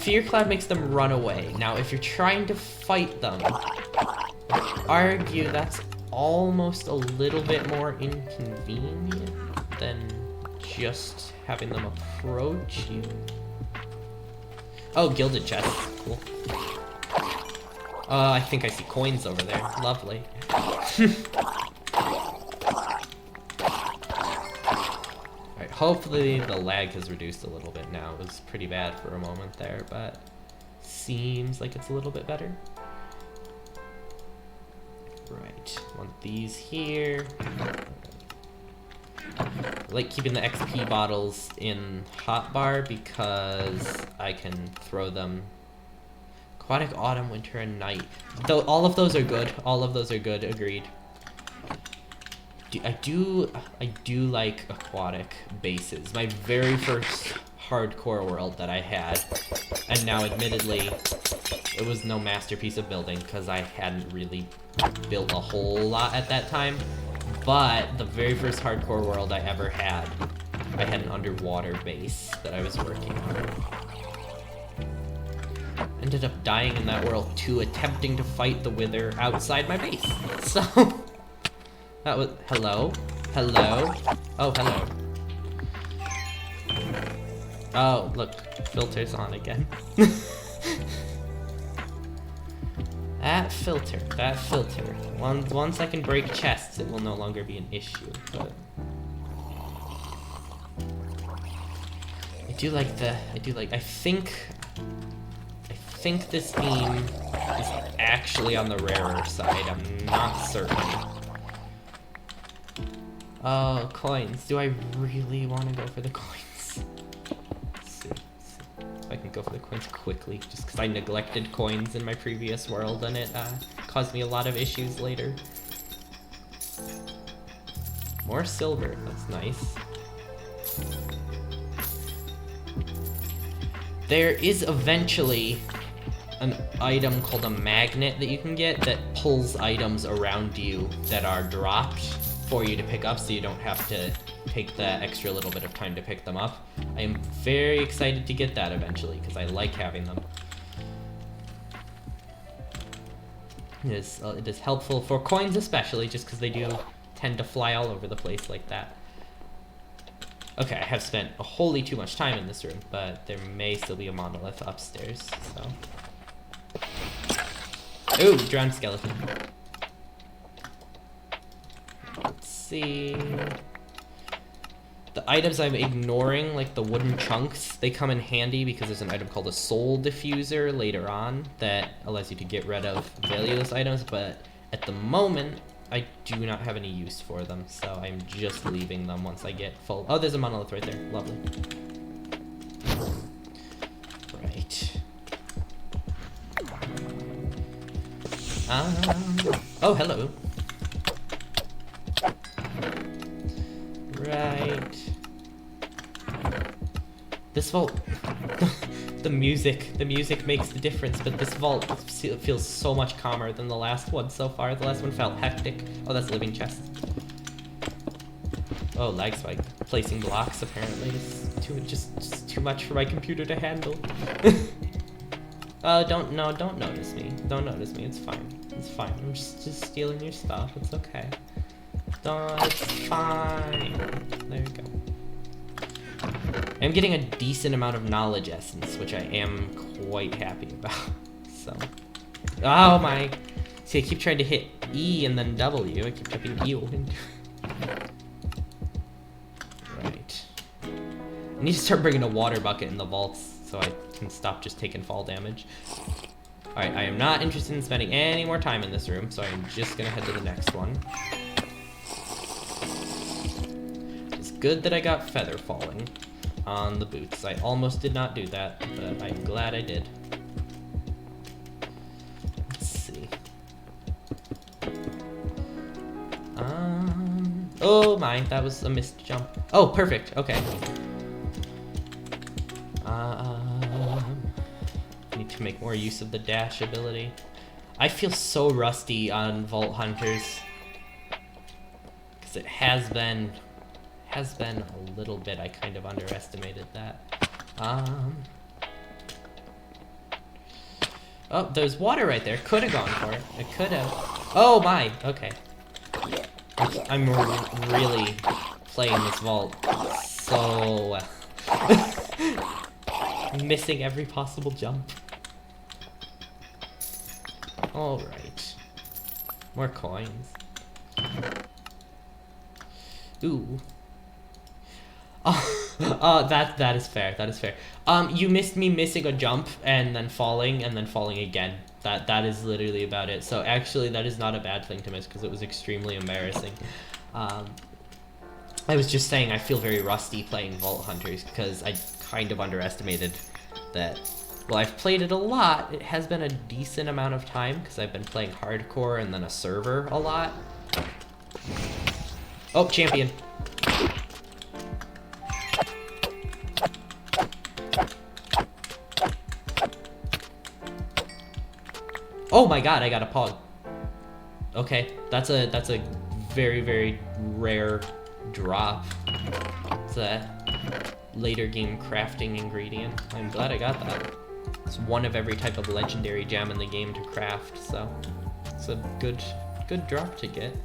Fear Cloud makes them run away. Now, if you're trying to fight them, I'd argue that's almost a little bit more inconvenient than just having them approach you. Oh, gilded chest. Cool. I think I see coins over there. Lovely. Alright, hopefully the lag has reduced a little bit now. It was pretty bad for a moment there, but seems like it's a little bit better. Right, want these here. I like keeping the XP bottles in hotbar because I can throw them. Aquatic, autumn, winter, and night. Though all of those are good. All of those are good. Agreed. I do like aquatic bases. My very first hardcore world that I had, and now admittedly, it was no masterpiece of building because I hadn't really built a whole lot at that time. But the very first hardcore world I ever had, I had an underwater base that I was working on. Ended up dying in that world too, attempting to fight the wither outside my base. So, that was, hello? Hello? Oh, hello. Oh, look, filter's on again. That filter. Once I can break chests, it will no longer be an issue, but... I think this theme is actually on the rarer side. I'm not certain. Oh, coins. Do I really want to go for the coins? Let's see. If I can go for the coins quickly, just because I neglected coins in my previous world and it caused me a lot of issues later. More silver. That's nice. There is eventually an item called a magnet that you can get that pulls items around you that are dropped for you to pick up, so you don't have to take the extra little bit of time to pick them up. I am very excited to get that eventually because I like having them. It is helpful for coins especially, just because they do tend to fly all over the place like that. Okay, I have spent a wholly too much time in this room, but there may still be a monolith upstairs, so... Ooh, drowned skeleton. Let's see... The items I'm ignoring, like the wooden chunks, they come in handy because there's an item called a soul diffuser later on that allows you to get rid of valueless items, but at the moment, I do not have any use for them, so I'm just leaving them once I get full. Oh, there's a monolith right there. Lovely. Right. Oh, hello. Right. This vault, the music makes the difference, but this vault feels so much calmer than the last one so far. The last one felt hectic. Oh, that's a living chest. Oh, lag spike. Placing blocks apparently is just too much for my computer to handle. Don't notice me. Don't notice me. It's fine. It's fine. I'm just stealing your stuff. It's okay. It's fine. There you go. I'm getting a decent amount of knowledge essence, which I am quite happy about. So, oh my! See, I keep trying to hit E and then W. I keep typing E. Right. I need to start bringing a water bucket in the vaults so I can stop just taking fall damage. Alright, I am not interested in spending any more time in this room, so I'm just gonna head to the next one. It's good that I got feather falling on the boots. I almost did not do that, but I'm glad I did. Let's see. Oh my, that was a missed jump. Oh, perfect, okay. Need to make more use of the dash ability. I feel so rusty on Vault Hunters. Because it has been a little bit. I kind of underestimated that. Oh, there's water right there. Could have gone for it. It could have. Oh my. Okay. I'm really playing this vault so well. Missing every possible jump. Alright. More coins. Ooh. Oh, that is fair. That is fair. You missed me missing a jump and then falling again. That is literally about it. So actually, that is not a bad thing to miss because it was extremely embarrassing. I was just saying I feel very rusty playing Vault Hunters because I kind of underestimated that. Well, I've played it a lot. It has been a decent amount of time because I've been playing hardcore and then a server a lot. Oh, champion. Oh my god, I got a pog. Okay, that's a very, very rare drop. It's a later game crafting ingredient. I'm glad I got that. It's one of every type of legendary gem in the game to craft, so it's a good drop to get.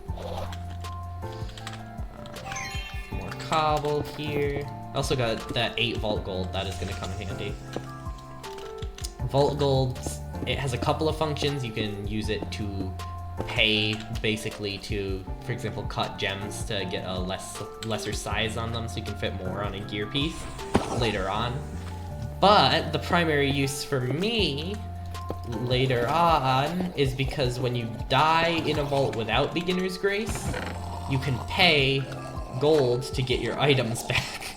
More cobble here. Also got that 8 vault gold. That is going to come handy. Vault gold, it has a couple of functions. You can use it to pay, basically, to, for example, cut gems to get a lesser size on them so you can fit more on a gear piece later on. But the primary use for me later on is because when you die in a vault without Beginner's Grace, you can pay gold to get your items back.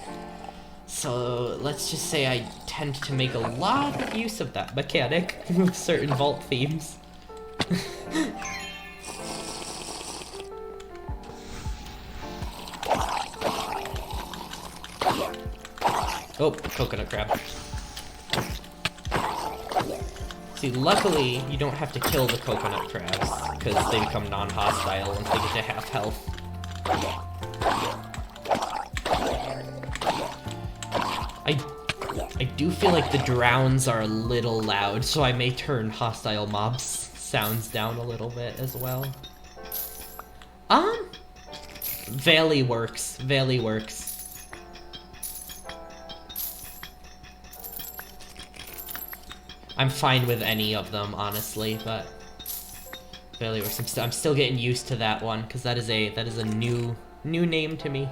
So let's just say I tend to make a lot of use of that mechanic with certain vault themes. Oh, coconut crab. See, luckily, you don't have to kill the coconut crabs, because they become non-hostile once they get to half health. I do feel like the drowns are a little loud, so I may turn hostile mobs sounds down a little bit as well. Valley works. Valley works. I'm fine with any of them, honestly, but Valley works. I'm still getting used to that one because that is a new name to me.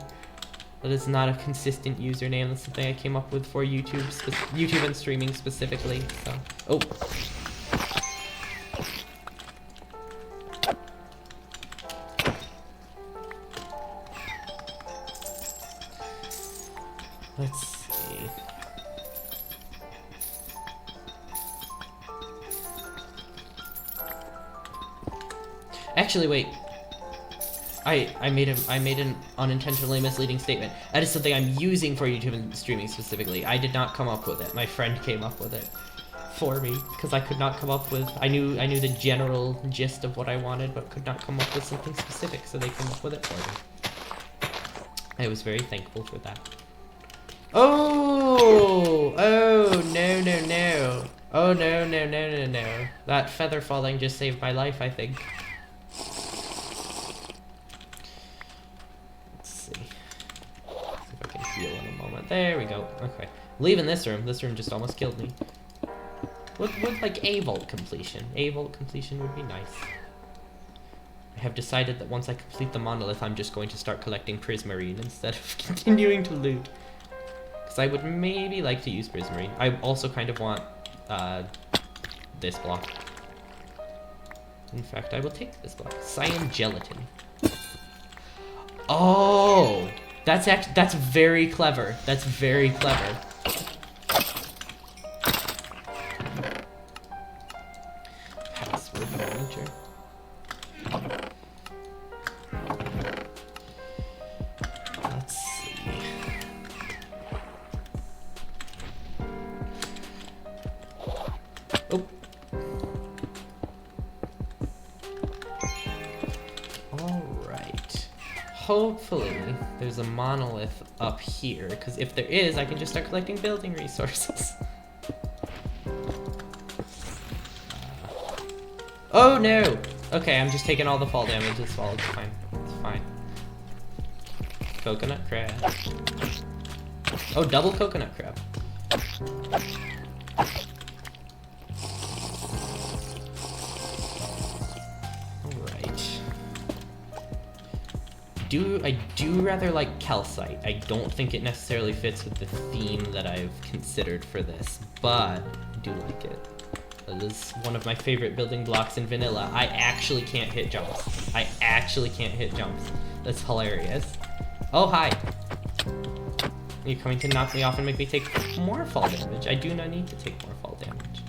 That is not a consistent username. That's something I came up with for YouTube and streaming specifically. So, oh. Let's see. Actually, wait. I made an unintentionally misleading statement. That is something I'm using for YouTube and streaming specifically. I did not come up with it. My friend came up with it for me because I could not come up with. I knew the general gist of what I wanted, but could not come up with something specific. So they came up with it for me. I was very thankful for that. Oh! Oh, no, no, no. Oh, no, no, no, no, no. That feather falling just saved my life, I think. Let's see. See if I can heal in a moment. There we go. Okay. Leaving this room. This room just almost killed me. Would like a vault completion. A vault completion would be nice. I have decided that once I complete the monolith, I'm just going to start collecting prismarine instead of continuing to loot. Because I would maybe like to use prismarine. I also kind of want this block. In fact, I will take this block. Cyan gelatin. Oh, that's very clever. That's very clever. Password manager. Let's see. Oh. Alright. Hopefully, there's a monolith up here, because if there is, I can just start collecting building resources. Oh no! Okay, I'm just taking all the fall damage. It's fine. It's fine. Coconut crab. Oh, double coconut crab. Alright. I do rather like calcite. I don't think it necessarily fits with the theme that I've considered for this, but I do like it. It is one of my favorite building blocks in vanilla. I actually can't hit jumps. I actually can't hit jumps. That's hilarious. Oh, hi. You're coming to knock me off and make me take more fall damage. I do not need to take more fall damage.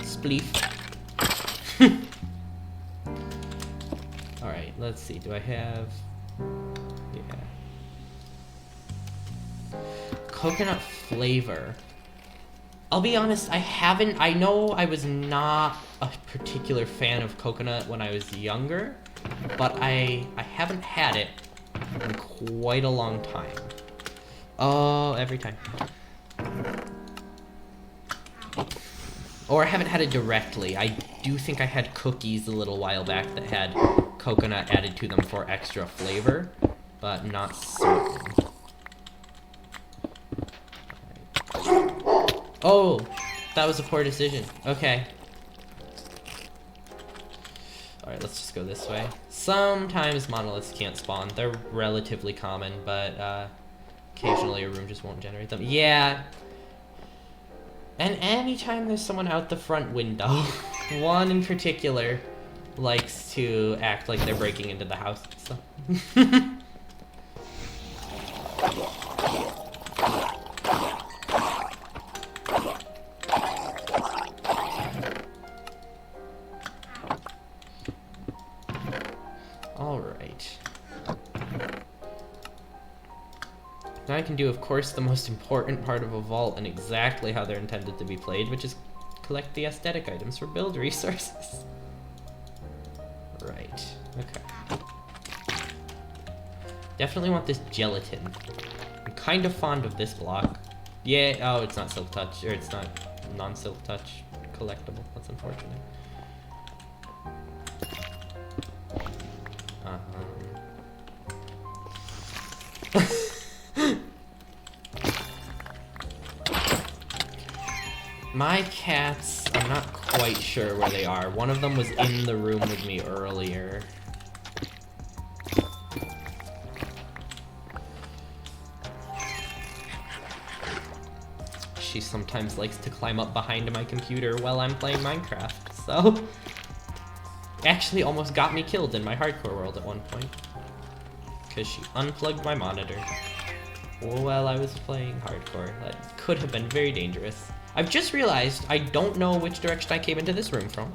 Spleef. Alright, let's see. Do I have... Yeah. Coconut flavor. I'll be honest, I know I was not a particular fan of coconut when I was younger, but I haven't had it in quite a long time. Oh, every time. Or I haven't had it directly. I do think I had cookies a little while back that had coconut added to them for extra flavor, but not certain. Oh, that was a poor decision. Okay. Alright, let's just go this way. Sometimes monoliths can't spawn. They're relatively common, but occasionally a room just won't generate them. Yeah. And anytime there's someone out the front window, one in particular likes to act like they're breaking into the house. So. Alright. Now I can do, of course, the most important part of a vault and exactly how they're intended to be played, which is collect the aesthetic items for build resources. Right. Okay. Definitely want this gelatin. I'm kind of fond of this block. Yeah, oh, it's not silk touch, or it's not non-silk touch collectible. That's unfortunate. My cats, I'm not quite sure where they are. One of them was in the room with me earlier. She sometimes likes to climb up behind my computer while I'm playing Minecraft, so... Actually almost got me killed in my hardcore world at one point. Because she unplugged my monitor while I was playing hardcore. That could have been very dangerous. I've just realized I don't know which direction I came into this room from.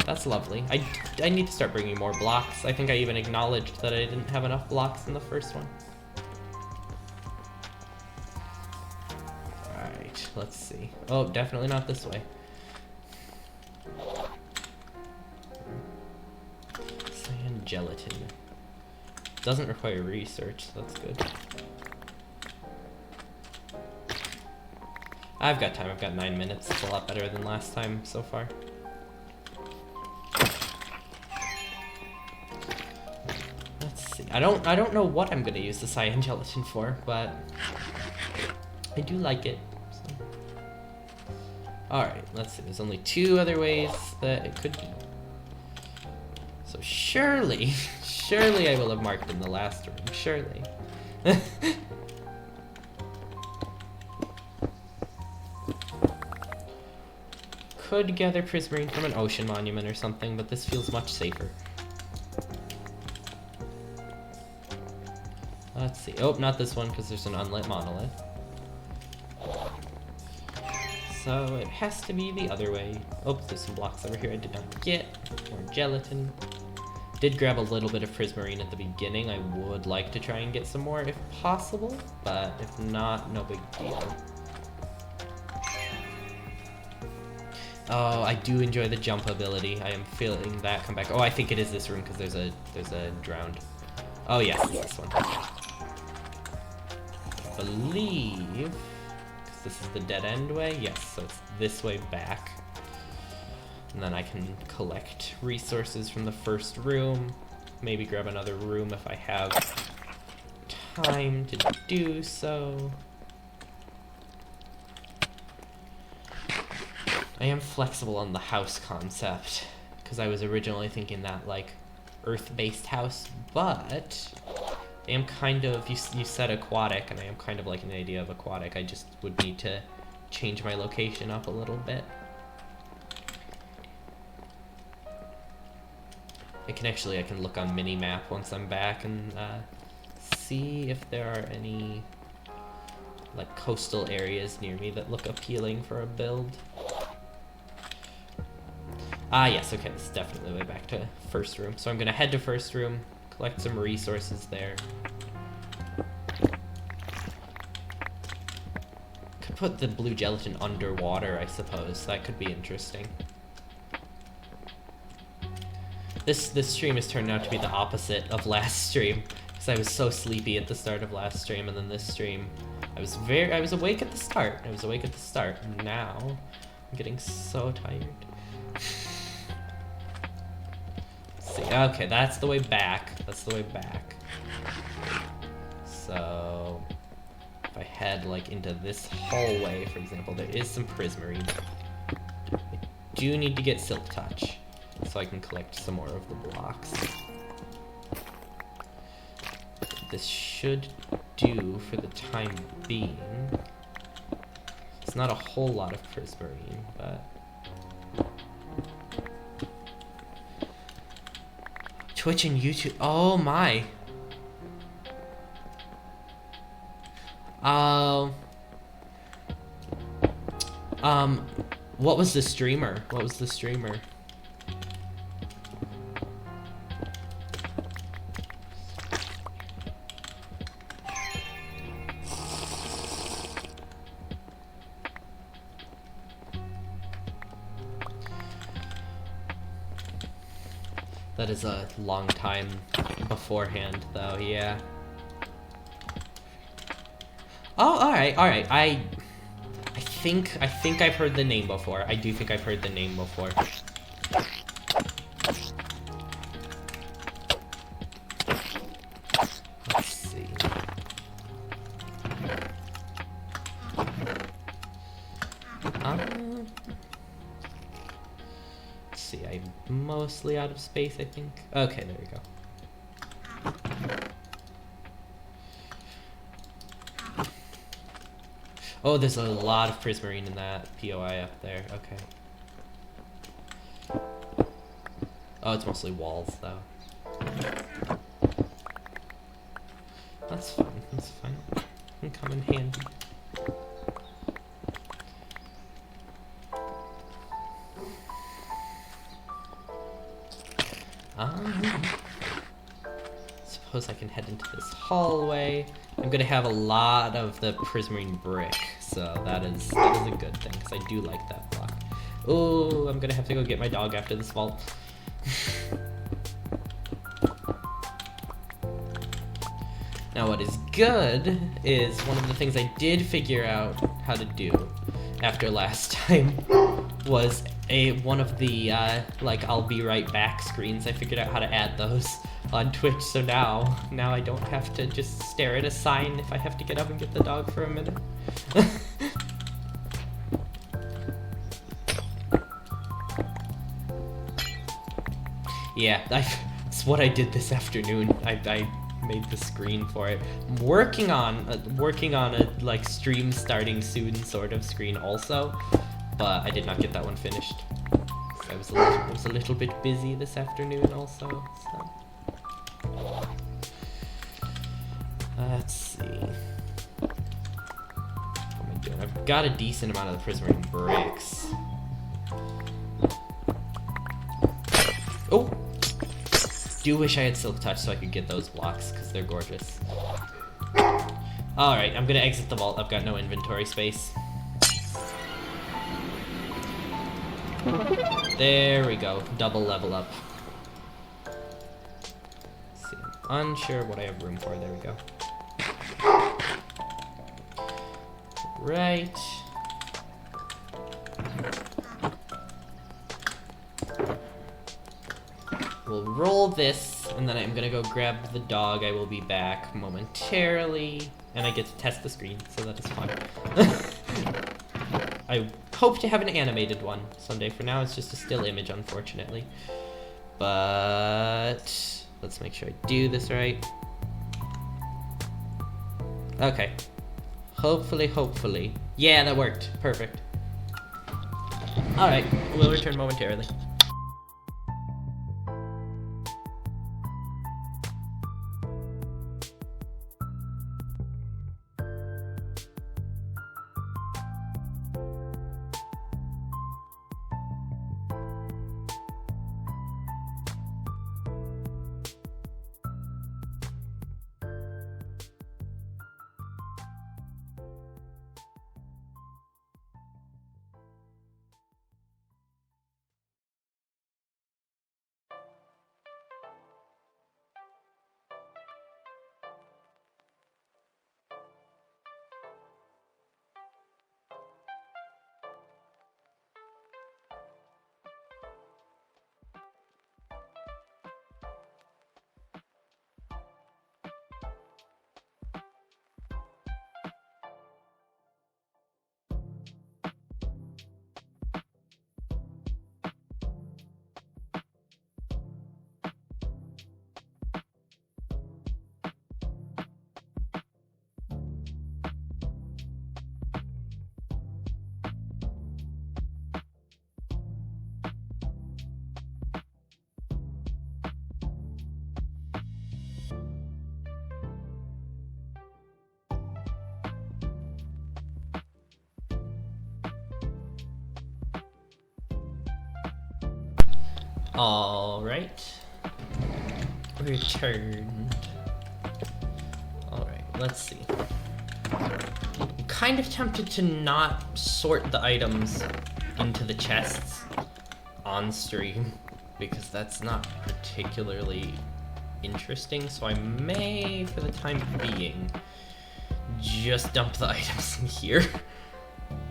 That's lovely. I need to start bringing more blocks. I think I even acknowledged that I didn't have enough blocks in the first one. Alright, let's see. Oh, definitely not this way. Sand gelatin. Doesn't require research, so that's good. I've got time, I've got 9 minutes. It's a lot better than last time so far. Let's see. I don't know what I'm gonna use the cyan gelatin for, but I do like it. So. Alright, let's see. There's only 2 other ways that it could be. So surely I will have marked in the last room. Surely. Could gather prismarine from an ocean monument or something, but this feels much safer. Let's see. Oh, not this one, because there's an unlit monolith. So it has to be the other way. Oh, there's some blocks over here I did not get. More gelatin. Did grab a little bit of prismarine at the beginning. I would like to try and get some more if possible, but if not, no big deal. Oh, I do enjoy the jump ability. I am feeling that come back. Oh, I think it is this room because there's a drowned. Oh yes, it's this one. I believe, because this is the dead end way. Yes, so it's this way back. And then I can collect resources from the first room. Maybe grab another room if I have time to do so. I am flexible on the house concept, because I was originally thinking that, like, earth-based house, but I am kind of, you said aquatic, and I am kind of like an idea of aquatic. I just would need to change my location up a little bit. I can look on Minimap once I'm back and see if there are any, like, coastal areas near me that look appealing for a build. Ah, yes, okay, this is definitely way back to first room. So I'm gonna head to first room, collect some resources there. Could put the blue gelatin underwater, I suppose. That could be interesting. This stream has turned out to be the opposite of last stream, because I was so sleepy at the start of last stream, and then this stream, I was awake at the start. And now I'm getting so tired. Let's see. Okay, that's the way back. So if I head like into this hallway, for example, there is some prismarine. I do need to get Silk Touch, so I can collect some more of the blocks. This should do for the time being. It's not a whole lot of prismarine, but... Twitch and YouTube, oh my! What was the streamer? That is a long time beforehand, though, yeah. Oh, alright. I think I've heard the name before. I do think I've heard the name before. Let's see. Let's see, I'm mostly out of space, I think. Okay, there we go. Oh, there's a lot of prismarine in that POI up there. Okay. Oh, it's mostly walls, though. That's fine. That's fine. Can come in handy. Suppose I can head into this hallway. I'm gonna have a lot of the prismarine brick, so that is a good thing, because I do like that block. Oh, I'm gonna have to go get my dog after this vault. Now what is good is one of the things I did figure out how to do after last time was one of the like I'll be right back screens. I figured out how to add those on Twitch, so now I don't have to just stare at a sign if I have to get up and get the dog for a minute. Yeah, that's what I did this afternoon. I made the screen for it. I'm working on a like stream starting soon sort of screen also, but I did not get that one finished. I was a little bit busy this afternoon also. So. Let's see. What am I doing? I've got a decent amount of the prismarine bricks. Oh! Do wish I had Silk Touch so I could get those blocks, because they're gorgeous. Alright, I'm gonna exit the vault. I've got no inventory space. There we go. Double level up. Let's see. I'm unsure what I have room for. There we go. Right. we'll roll this, and then I'm gonna go grab the dog. I will be back momentarily, and I get to test the screen, so that is fun. I hope to have an animated one someday. For now, it's just a still image, unfortunately. But let's make sure I do this right. Okay. Hopefully. Yeah, that worked. Perfect. Alright, we'll return momentarily. Alright. Returned. Alright, let's see. I'm kind of tempted to not sort the items into the chests on stream, because that's not particularly interesting, so I may, for the time being, just dump the items in here.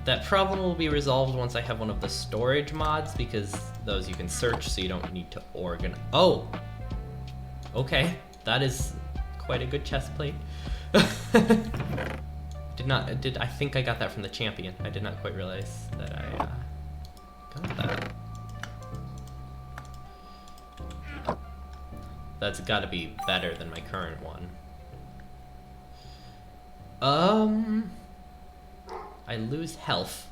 That problem will be resolved once I have one of the storage mods, because those you can search, so you don't need to organize. Oh! Okay, that is quite a good chest plate. I think I got that from the champion. I did not quite realize that I got that. That's gotta be better than my current one. I lose health.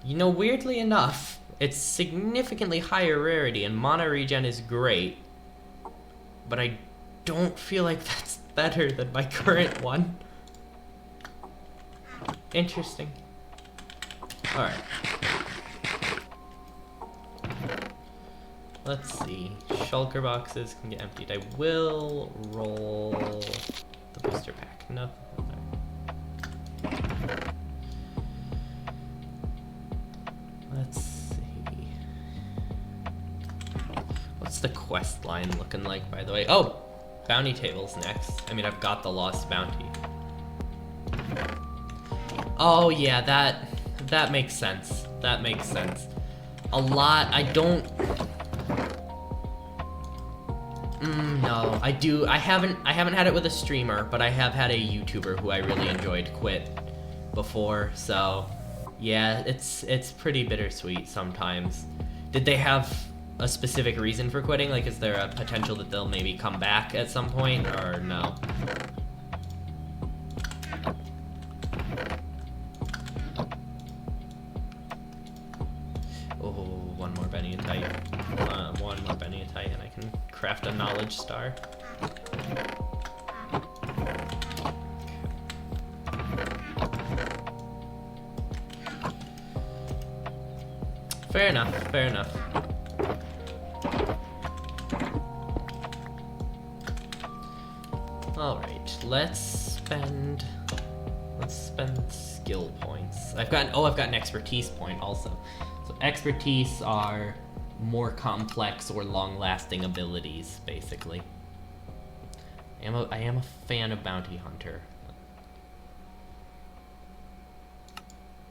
You know, weirdly enough, it's significantly higher rarity and mana regen is great, but I don't feel like that's better than my current one. Interesting. Alright. Let's see. Shulker boxes can get emptied. I will roll the booster pack. No. Let's see. What's the quest line looking like, by the way? Oh! Bounty table's next. I mean, I've got the lost bounty. Oh, yeah, that makes sense. That makes sense. A lot, I don't... no, I haven't had it with a streamer, but I have had a YouTuber who I really enjoyed quit before, so yeah, it's pretty bittersweet sometimes. Did they have a specific reason for quitting? Like, is there a potential that they'll maybe come back at some point, or no? Oh, one more Bennyatite. One more Bennyatite, and I can craft a knowledge star. Fair enough, fair enough. Alright, let's spend skill points. I've got an expertise point also. So expertise are more complex or long-lasting abilities, basically. I am a fan of Bounty Hunter.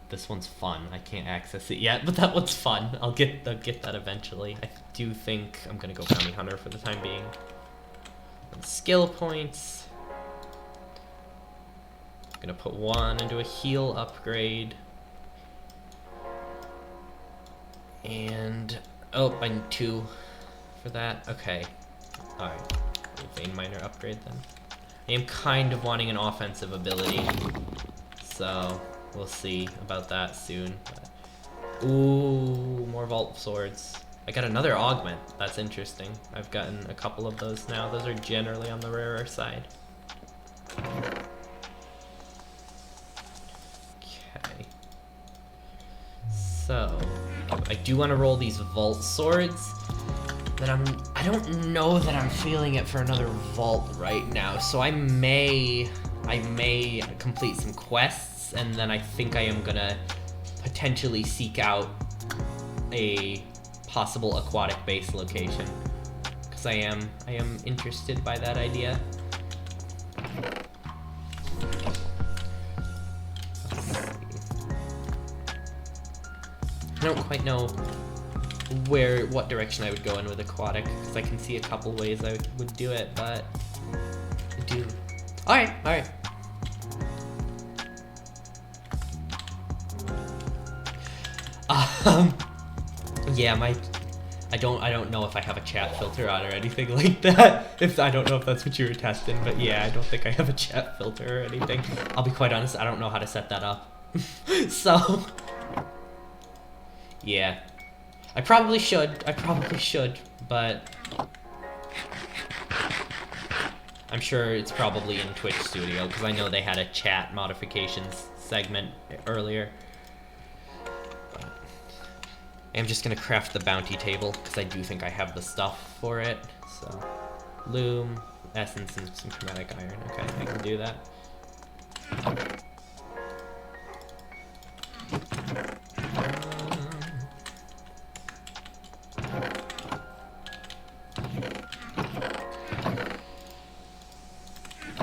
this one's fun. I can't access it yet, but that one's fun. I'll get that eventually. I do think I'm gonna go Bounty Hunter for the time being. And skill points. I'm gonna put 1 into a heal upgrade. And oh, I need 2 for that. Okay. Alright. Vein Miner upgrade then. I am kind of wanting an offensive ability. So we'll see about that soon. But, ooh, more Vault Swords. I got another augment. That's interesting. I've gotten a couple of those now. Those are generally on the rarer side. Okay. So I do want to roll these Vault Swords. But I don't know that I'm feeling it for another vault right now. So I may complete some quests, and then I think I am gonna potentially seek out a possible aquatic base location, because I am interested by that idea. Let's see. I don't quite know what direction I would go in with aquatic, because I can see a couple ways I would do it, but I do. Alright. Yeah, I don't know if I have a chat filter on or anything like that. I don't know if that's what you were testing, but yeah, I don't think I have a chat filter or anything. I'll be quite honest, I don't know how to set that up. So yeah. I probably should, but I'm sure it's probably in Twitch Studio, because I know they had a chat modifications segment earlier. But I'm just gonna craft the bounty table, because I do think I have the stuff for it. So, loom, essence, and some chromatic iron. Okay, I can do that.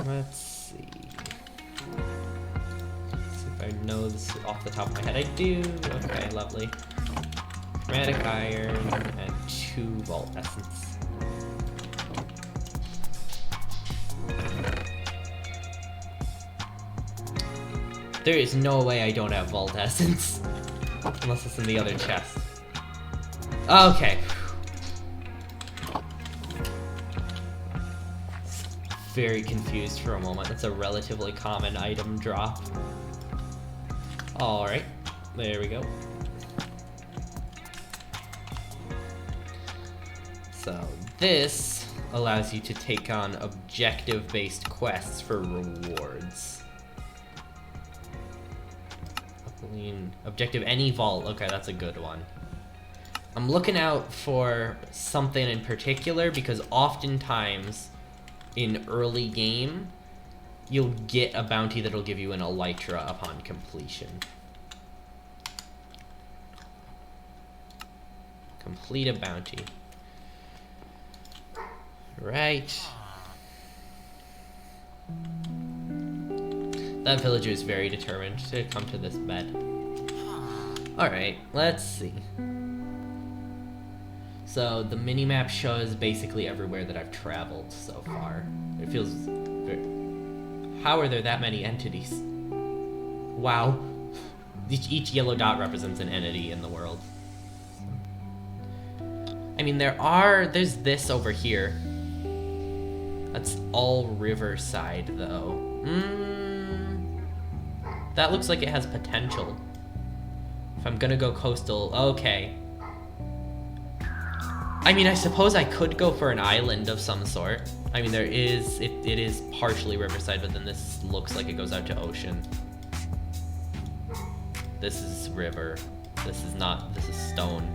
Let's see. If I know this off the top of my head. I do. Okay, lovely. Chromatic iron and 2 vault essence. There is no way I don't have vault essence. Unless it's in the other chest. Okay. Very confused for a moment. It's a relatively common item drop. Alright, there we go. So this allows you to take on objective-based quests for rewards. Objective any vault. Okay, that's a good one. I'm looking out for something in particular, because oftentimes in early game, you'll get a bounty that'll give you an elytra upon completion. Complete a bounty. Right. That villager is very determined to come to this bed. Alright, let's see. So the minimap shows basically everywhere that I've traveled so far. It feels very... How are there that many entities? Wow. Each yellow dot represents an entity in the world. I mean, there's this over here. That's all riverside, though. That looks like it has potential. If I'm gonna go coastal, okay. I mean, I suppose I could go for an island of some sort. I mean, it is partially riverside, but then this looks like it goes out to ocean. This is river. This is not, this is stone.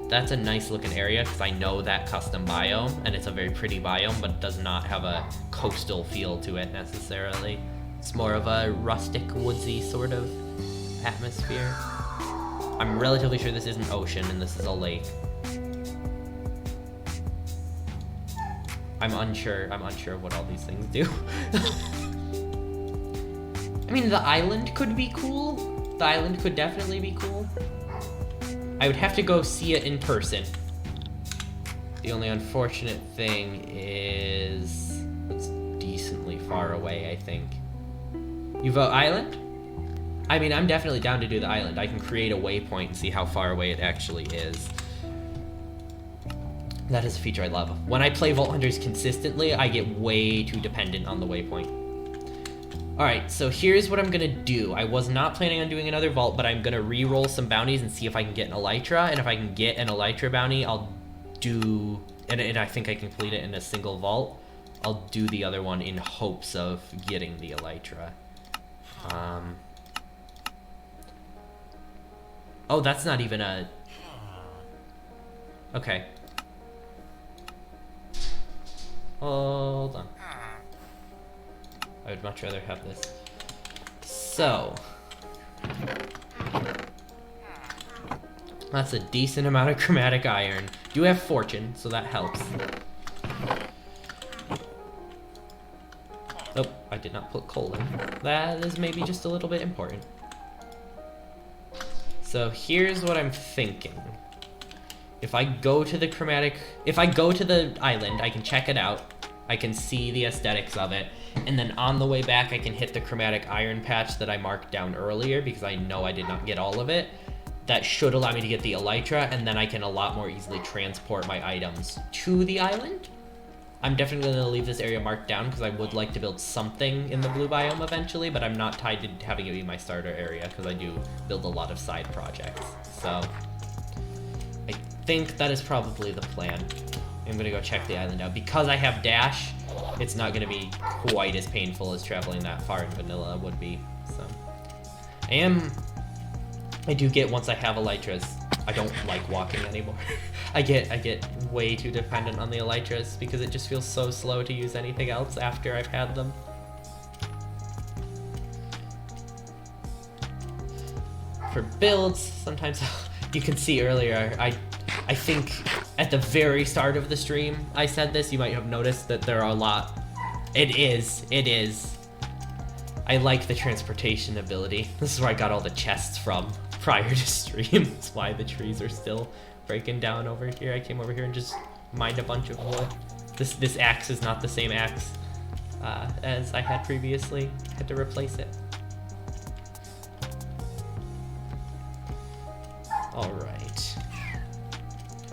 That's a nice looking area, because I know that custom biome, and it's a very pretty biome, but it does not have a coastal feel to it necessarily. It's more of a rustic, woodsy sort of atmosphere. I'm relatively sure this isn't ocean and this is a lake. I'm unsure of what all these things do. I mean, the island could be cool. The island could definitely be cool. I would have to go see it in person. The only unfortunate thing is it's decently far away, I think. You vote island? I mean, I'm definitely down to do the island. I can create a waypoint and see how far away it actually is. That is a feature I love. When I play Vault Hunters consistently, I get way too dependent on the waypoint. Alright, so here's what I'm gonna do. I was not planning on doing another vault, but I'm gonna re-roll some bounties and see if I can get an elytra, and if I can get an elytra bounty, I'll do... And I think I can complete it in a single vault. I'll do the other one in hopes of getting the elytra. Oh, that's not even a... Okay. Hold on. I would much rather have this. So. That's a decent amount of chromatic iron. Do have fortune, so that helps. Oh, I did not put coal in. That is maybe just a little bit important. So here's what I'm thinking. If I go to the island, I can check it out. I can see the aesthetics of it. And then on the way back, I can hit the chromatic iron patch that I marked down earlier because I know I did not get all of it. That should allow me to get the elytra, and then I can a lot more easily transport my items to the island. I'm definitely going to leave this area marked down because I would like to build something in the blue biome eventually, but I'm not tied to having it be my starter area because I do build a lot of side projects. So I think that is probably the plan. I'm going to go check the island out. Because I have dash, it's not going to be quite as painful as traveling that far in vanilla would be. So I do get, once I have elytras, I don't like walking anymore. I get way too dependent on the elytras because it just feels so slow to use anything else after I've had them. For builds, sometimes you can see earlier, I think at the very start of the stream I said this, you might have noticed that there are a lot. It is. I like the transportation ability. This is where I got all the chests from prior to stream. That's why the trees are still breaking down over here. I came over here and just mined a bunch of wood. This axe is not the same axe as I had previously. I had to replace it. All right.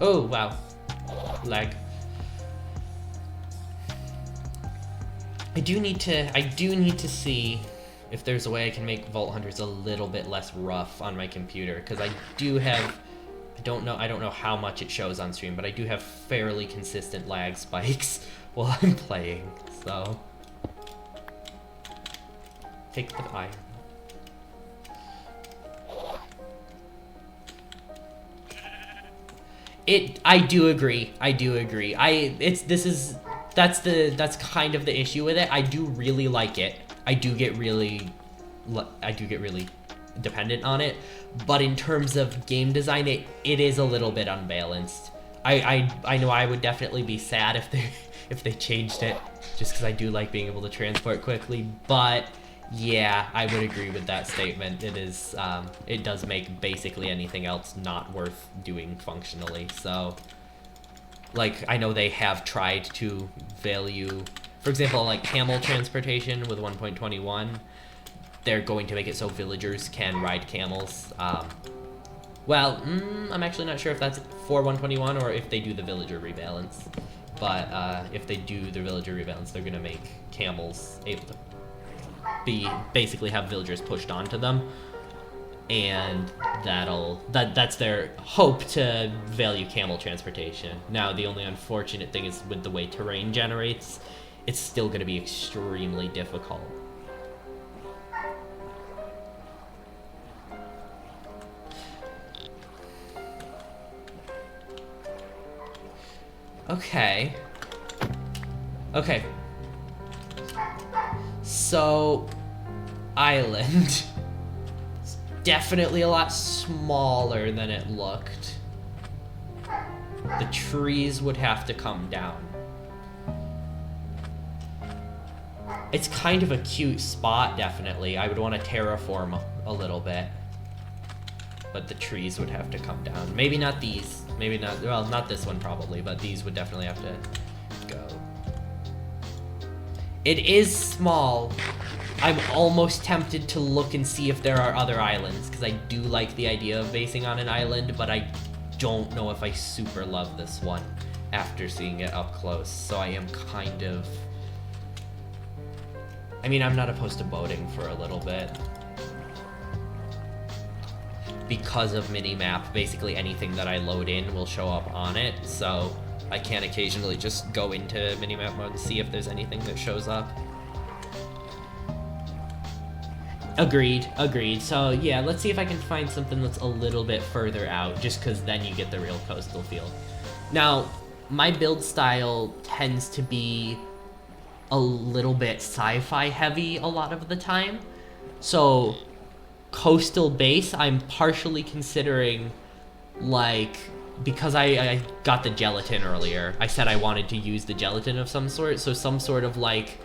Oh, wow. Lag. I do need to see if there's a way I can make Vault Hunters a little bit less rough on my computer, because I don't know how much it shows on stream, but I do have fairly consistent lag spikes while I'm playing, so. Take the iron. I do agree. That's kind of the issue with it. I do really like it. I do get really dependent on it, but in terms of game design, it is a little bit unbalanced. I know I would definitely be sad if they changed it, just because I do like being able to transport quickly, but yeah, I would agree with that statement. It does make basically anything else not worth doing functionally. So, like, I know they have tried to value, for example, like camel transportation with 1.21, they're going to make it so villagers can ride camels. I'm actually not sure if that's for 121 or if they do the villager rebalance. But if they do the villager rebalance, they're going to make camels able to basically have villagers pushed onto them. And that's their hope to value camel transportation. Now, the only unfortunate thing is with the way terrain generates, it's still going to be extremely difficult. Okay. So, island. It's definitely a lot smaller than it looked. The trees would have to come down. It's kind of a cute spot, definitely. I would want to terraform a little bit. But the trees would have to come down. Maybe not these. Maybe not, well, not this one probably, but these would definitely have to go. It is small. I'm almost tempted to look and see if there are other islands, because I do like the idea of basing on an island, but I don't know if I super love this one after seeing it up close. So I am kind of... I mean, I'm not opposed to boating for a little bit. Because of minimap, basically anything that I load in will show up on it, so I can occasionally just go into minimap mode and see if there's anything that shows up. Agreed. So yeah, let's see if I can find something that's a little bit further out, just because then you get the real coastal feel. Now, my build style tends to be a little bit sci-fi heavy a lot of the time, so coastal base I'm partially considering, like, because I got the gelatin earlier, I said I wanted to use the gelatin of some sort, so some sort of like,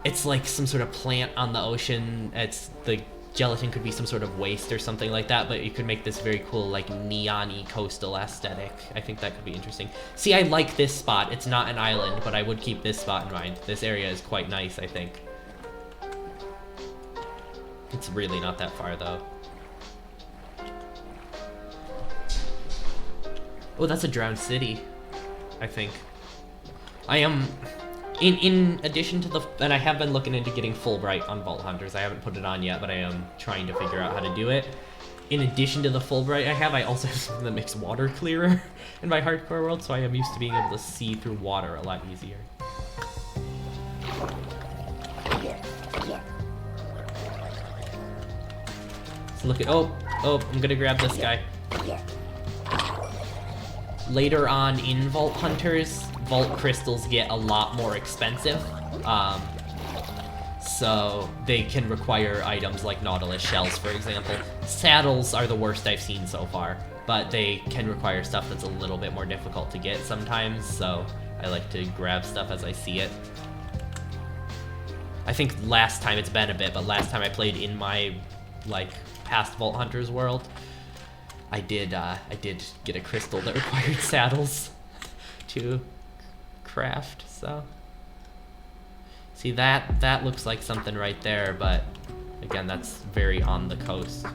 it's like some sort of plant on the ocean. It's the gelatin could be some sort of waste or something like that, but you could make this very cool, like, neon-y coastal aesthetic. I think that could be interesting. See, I like this spot. It's not an island, but I would keep this spot in mind. This area is quite nice, I think. It's really not that far, though. Oh, that's a drowned city, I think. I am... In addition to the... And I have been looking into getting Fulbright on Vault Hunters. I haven't put it on yet, but I am trying to figure out how to do it. In addition to the Fulbright I also have something that makes water clearer in my hardcore world, so I am used to being able to see through water a lot easier. So look at... Oh, I'm gonna grab this guy. Later on in Vault Hunters, Vault Crystals get a lot more expensive. So they can require items like Nautilus shells, for example. Saddles are the worst I've seen so far, but they can require stuff that's a little bit more difficult to get sometimes, so I like to grab stuff as I see it. I think last time, it's been a bit, but last time I played in my, like, past Vault Hunters world, I did get a crystal that required saddles to craft, so. See, that looks like something right there, but again, that's very on the coast.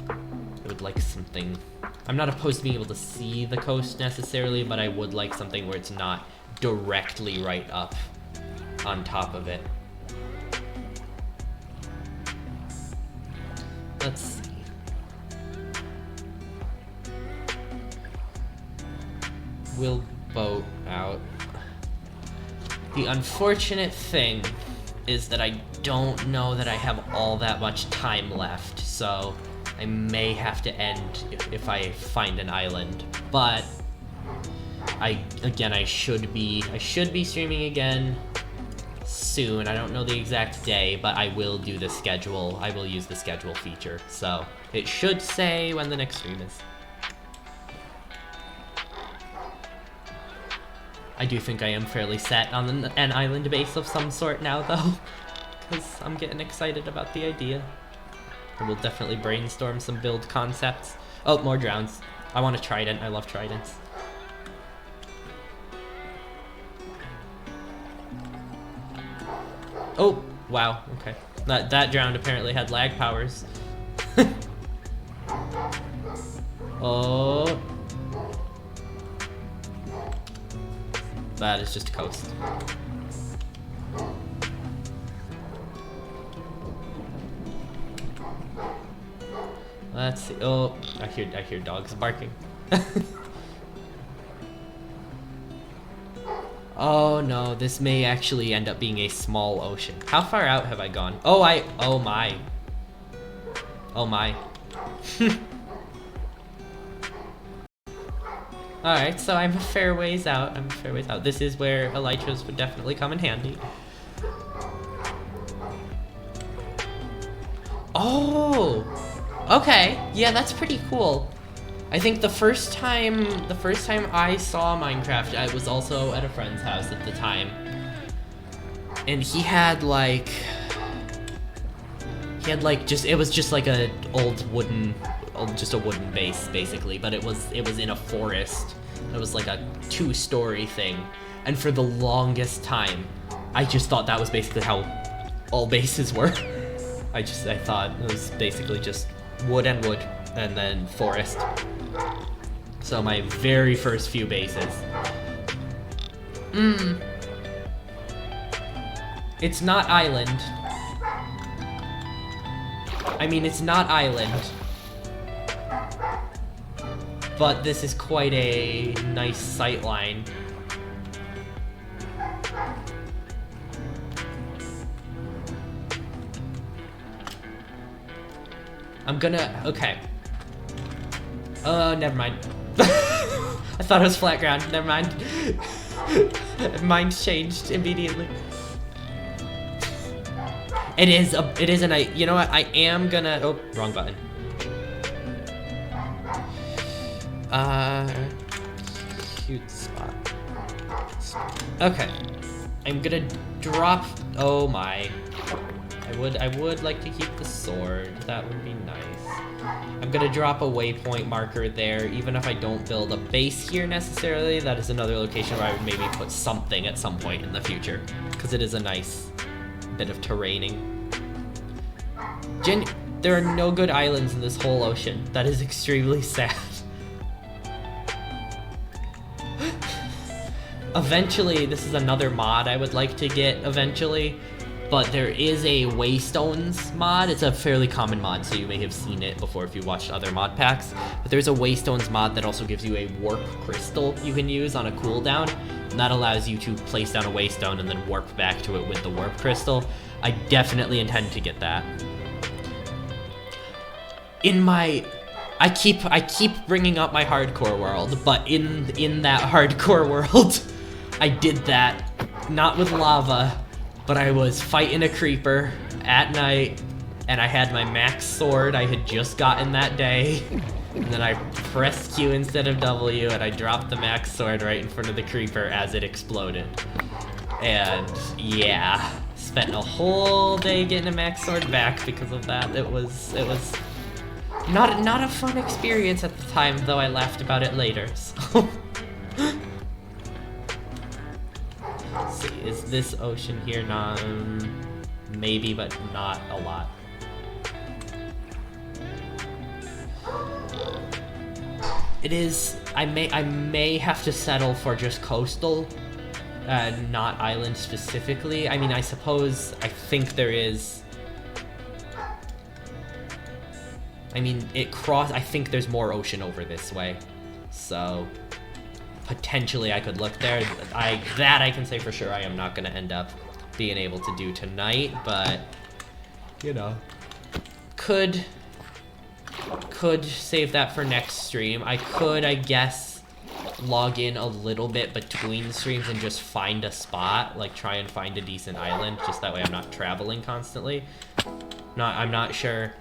I would like something... I'm not opposed to being able to see the coast necessarily, but I would like something where it's not directly right up on top of it. Let's see. We'll boat out. The unfortunate thing is that I don't know that I have all that much time left, so I may have to end if I find an island. But I should be streaming again soon. I don't know the exact day, but I will do the schedule. I will use the schedule feature, so it should say when the next stream is. I do think I am fairly set on an island base of some sort now, though, because I'm getting excited about the idea. I will definitely brainstorm some build concepts. Oh, more drowns. I want a trident. I love tridents. Oh, wow, okay. That drowned apparently had lag powers. Oh. That is just coast. Let's see. Oh, I hear dogs barking. Oh no, this may actually end up being a small ocean. How far out have I gone? Oh my. Oh my. Alright, so I'm a fair ways out. This is where elytras would definitely come in handy. Oh! Okay, yeah, that's pretty cool. I think the first time I saw Minecraft, I was also at a friend's house at the time. and he had like just, it was just like a just a wooden base basically, but it was in a forest. It was like a 2-story thing, and for the longest time I just thought that was basically how all bases were. I thought it was basically just wood and wood and then forest. So my very first few bases. It's not island. I mean, it's not island. But this is quite a nice sightline. Okay. Never mind. I thought it was flat ground, never mind. Mind changed immediately. It is a, you know what, I am gonna, oh, wrong button. Cute spot. Okay. I'm gonna drop, oh my. I would like to keep the sword, that would be nice. I'm gonna drop a waypoint marker there, even if I don't build a base here necessarily. That is another location where I would maybe put something at some point in the future, because it is a nice bit of terraining. There are no good islands in this whole ocean. That is extremely sad. Eventually, this is another mod I would like to get eventually, but there is a Waystones mod. It's a fairly common mod, so you may have seen it before if you watched other mod packs. But there's a Waystones mod that also gives you a warp crystal you can use on a cooldown, and that allows you to place down a waystone and then warp back to it with the warp crystal. I definitely intend to get that. I keep bringing up my hardcore world, but in that hardcore world, I did that, not with lava, but I was fighting a creeper at night, and I had my max sword I had just gotten that day, and then I pressed Q instead of W, and I dropped the max sword right in front of the creeper as it exploded. And yeah, spent a whole day getting a max sword back because of that. It was not a fun experience at the time, though I laughed about it later, so. Let's see, is this ocean here? Maybe, but not a lot. It is, I may have to settle for just coastal, not island specifically. I mean, I suppose, I think there is, I mean, I think there's more ocean over this way, so potentially I could look there. That I can say for sure I am not gonna end up being able to do tonight, but, you know, could save that for next stream. I could, I guess, log in a little bit between streams and just find a spot, like try and find a decent island, just that way I'm not traveling constantly. I'm not sure.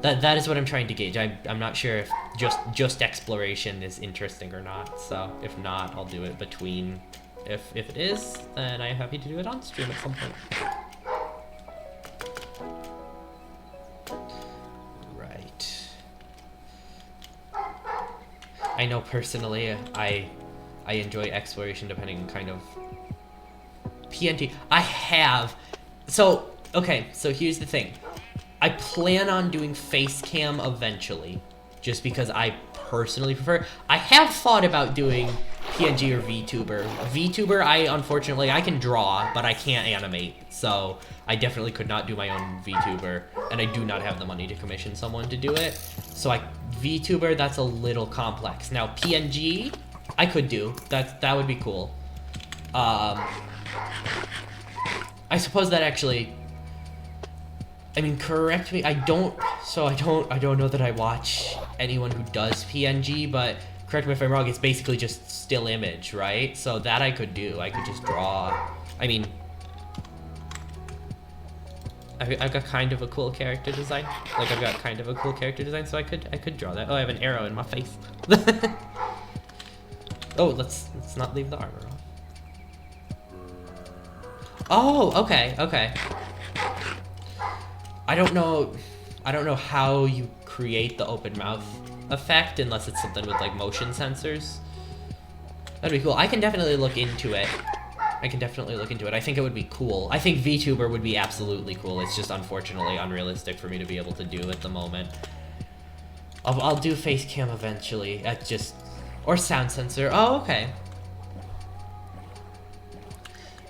That is what I'm trying to gauge. I'm not sure if just exploration is interesting or not. So if not, I'll do it between. If it is, then I am happy to do it on stream at some point. Right. I know personally, I enjoy exploration depending on kind of PNG. I have. So okay. So here's the thing. I plan on doing face cam eventually, just because I personally prefer. I have thought about doing PNG or VTuber. VTuber, unfortunately, I can draw, but I can't animate, so I definitely could not do my own VTuber, and I do not have the money to commission someone to do it. So VTuber, that's a little complex. Now PNG, I could do. That would be cool. I suppose that actually. I mean, correct me, I don't know that I watch anyone who does PNG, but correct me if I'm wrong, it's basically just still image, right? So that I could do, I could just draw. I mean, I've got kind of a cool character design. Like, I've got kind of a cool character design, so I could draw that. Oh, I have an arrow in my face. Oh, let's not leave the armor off. Oh, okay, okay. I don't know how you create the open mouth effect unless it's something with like motion sensors. That'd be cool. I can definitely look into it. I think it would be cool. I think VTuber would be absolutely cool. It's just unfortunately unrealistic for me to be able to do at the moment. I'll do face cam eventually. Or sound sensor. Oh, okay.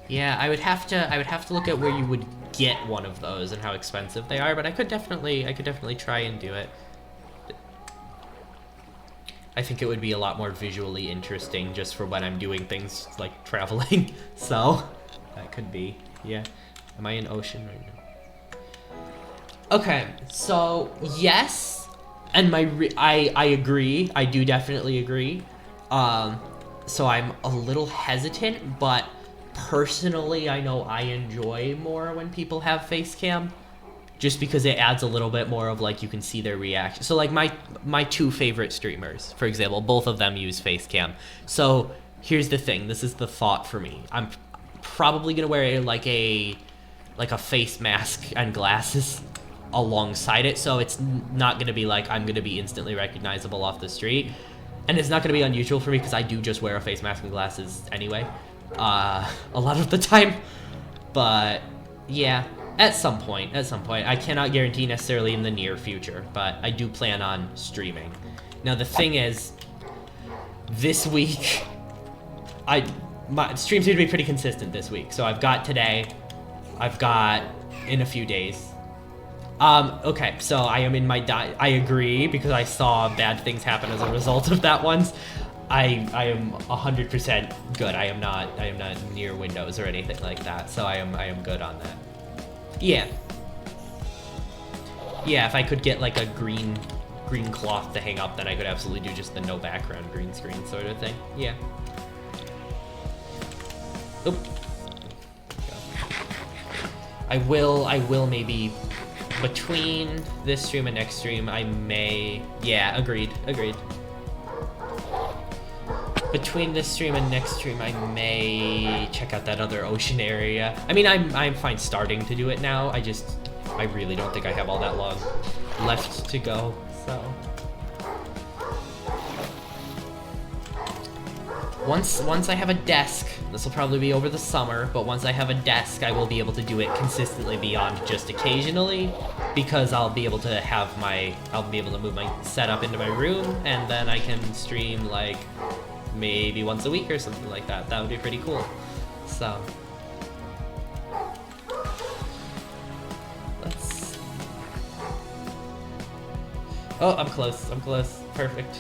Yeah, I would have to look at where you would get one of those and how expensive they are, but I could definitely try and do it. I think it would be a lot more visually interesting just for when I'm doing things like traveling. So that could be, yeah. Am I in ocean right now? Okay, so yes, and I agree. I do definitely agree. So I'm a little hesitant, but personally, I know I enjoy more when people have face cam, just because it adds a little bit more of like you can see their reaction. So like my two favorite streamers, for example, both of them use face cam. So here's the thing. This is the thought for me. I'm probably gonna wear like a face mask and glasses alongside it, so it's not gonna be like I'm gonna be instantly recognizable off the street, and it's not gonna be unusual for me because I do just wear a face mask and glasses anyway, a lot of the time. But yeah, at some point. I cannot guarantee necessarily in the near future, but I do plan on streaming. Now the thing is, this week, my streams need to be pretty consistent this week. So I've got today, I've got in a few days. Okay, so I am in my I agree, because I saw bad things happen as a result of that once. I am 100% good. I am not near windows or anything like that, so I am good on that. Yeah. Yeah, if I could get like a green cloth to hang up, then I could absolutely do just the no background green screen sort of thing. Yeah. Oop. I will maybe between this stream and next stream I may, yeah, agreed. Between this stream and next stream, I may check out that other ocean area. I mean, I'm fine starting to do it now. I really don't think I have all that long left to go, so. Once I have a desk, this will probably be over the summer, but once I have a desk, I will be able to do it consistently beyond just occasionally, because I'll be able to move my setup into my room, and then I can stream like maybe once a week or something like that. That would be pretty cool. So let's. Oh, I'm close. Perfect.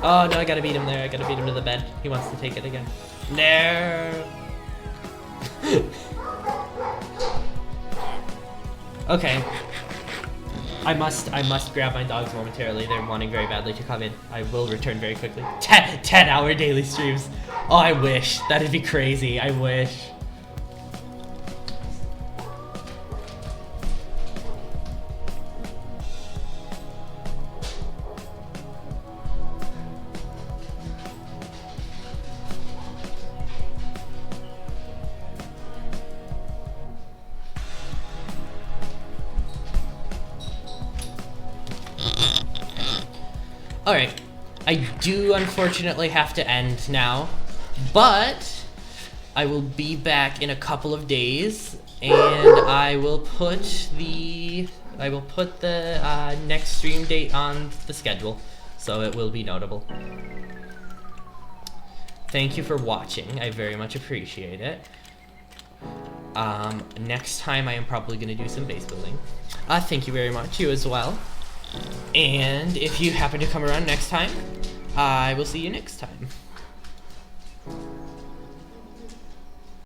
Oh no, I gotta beat him there. I gotta beat him to the bed. He wants to take it again. No. Okay. I must grab my dogs momentarily. They're wanting very badly to come in. I will return very quickly. 10-hour daily streams. Oh, I wish. That'd be crazy. I wish. Alright, I do unfortunately have to end now, but I will be back in a couple of days, and I will put the next stream date on the schedule, so it will be notable. Thank you for watching, I very much appreciate it. Next time I am probably going to do some base building. Thank you very much, you as well. And if you happen to come around next time, I will see you next time.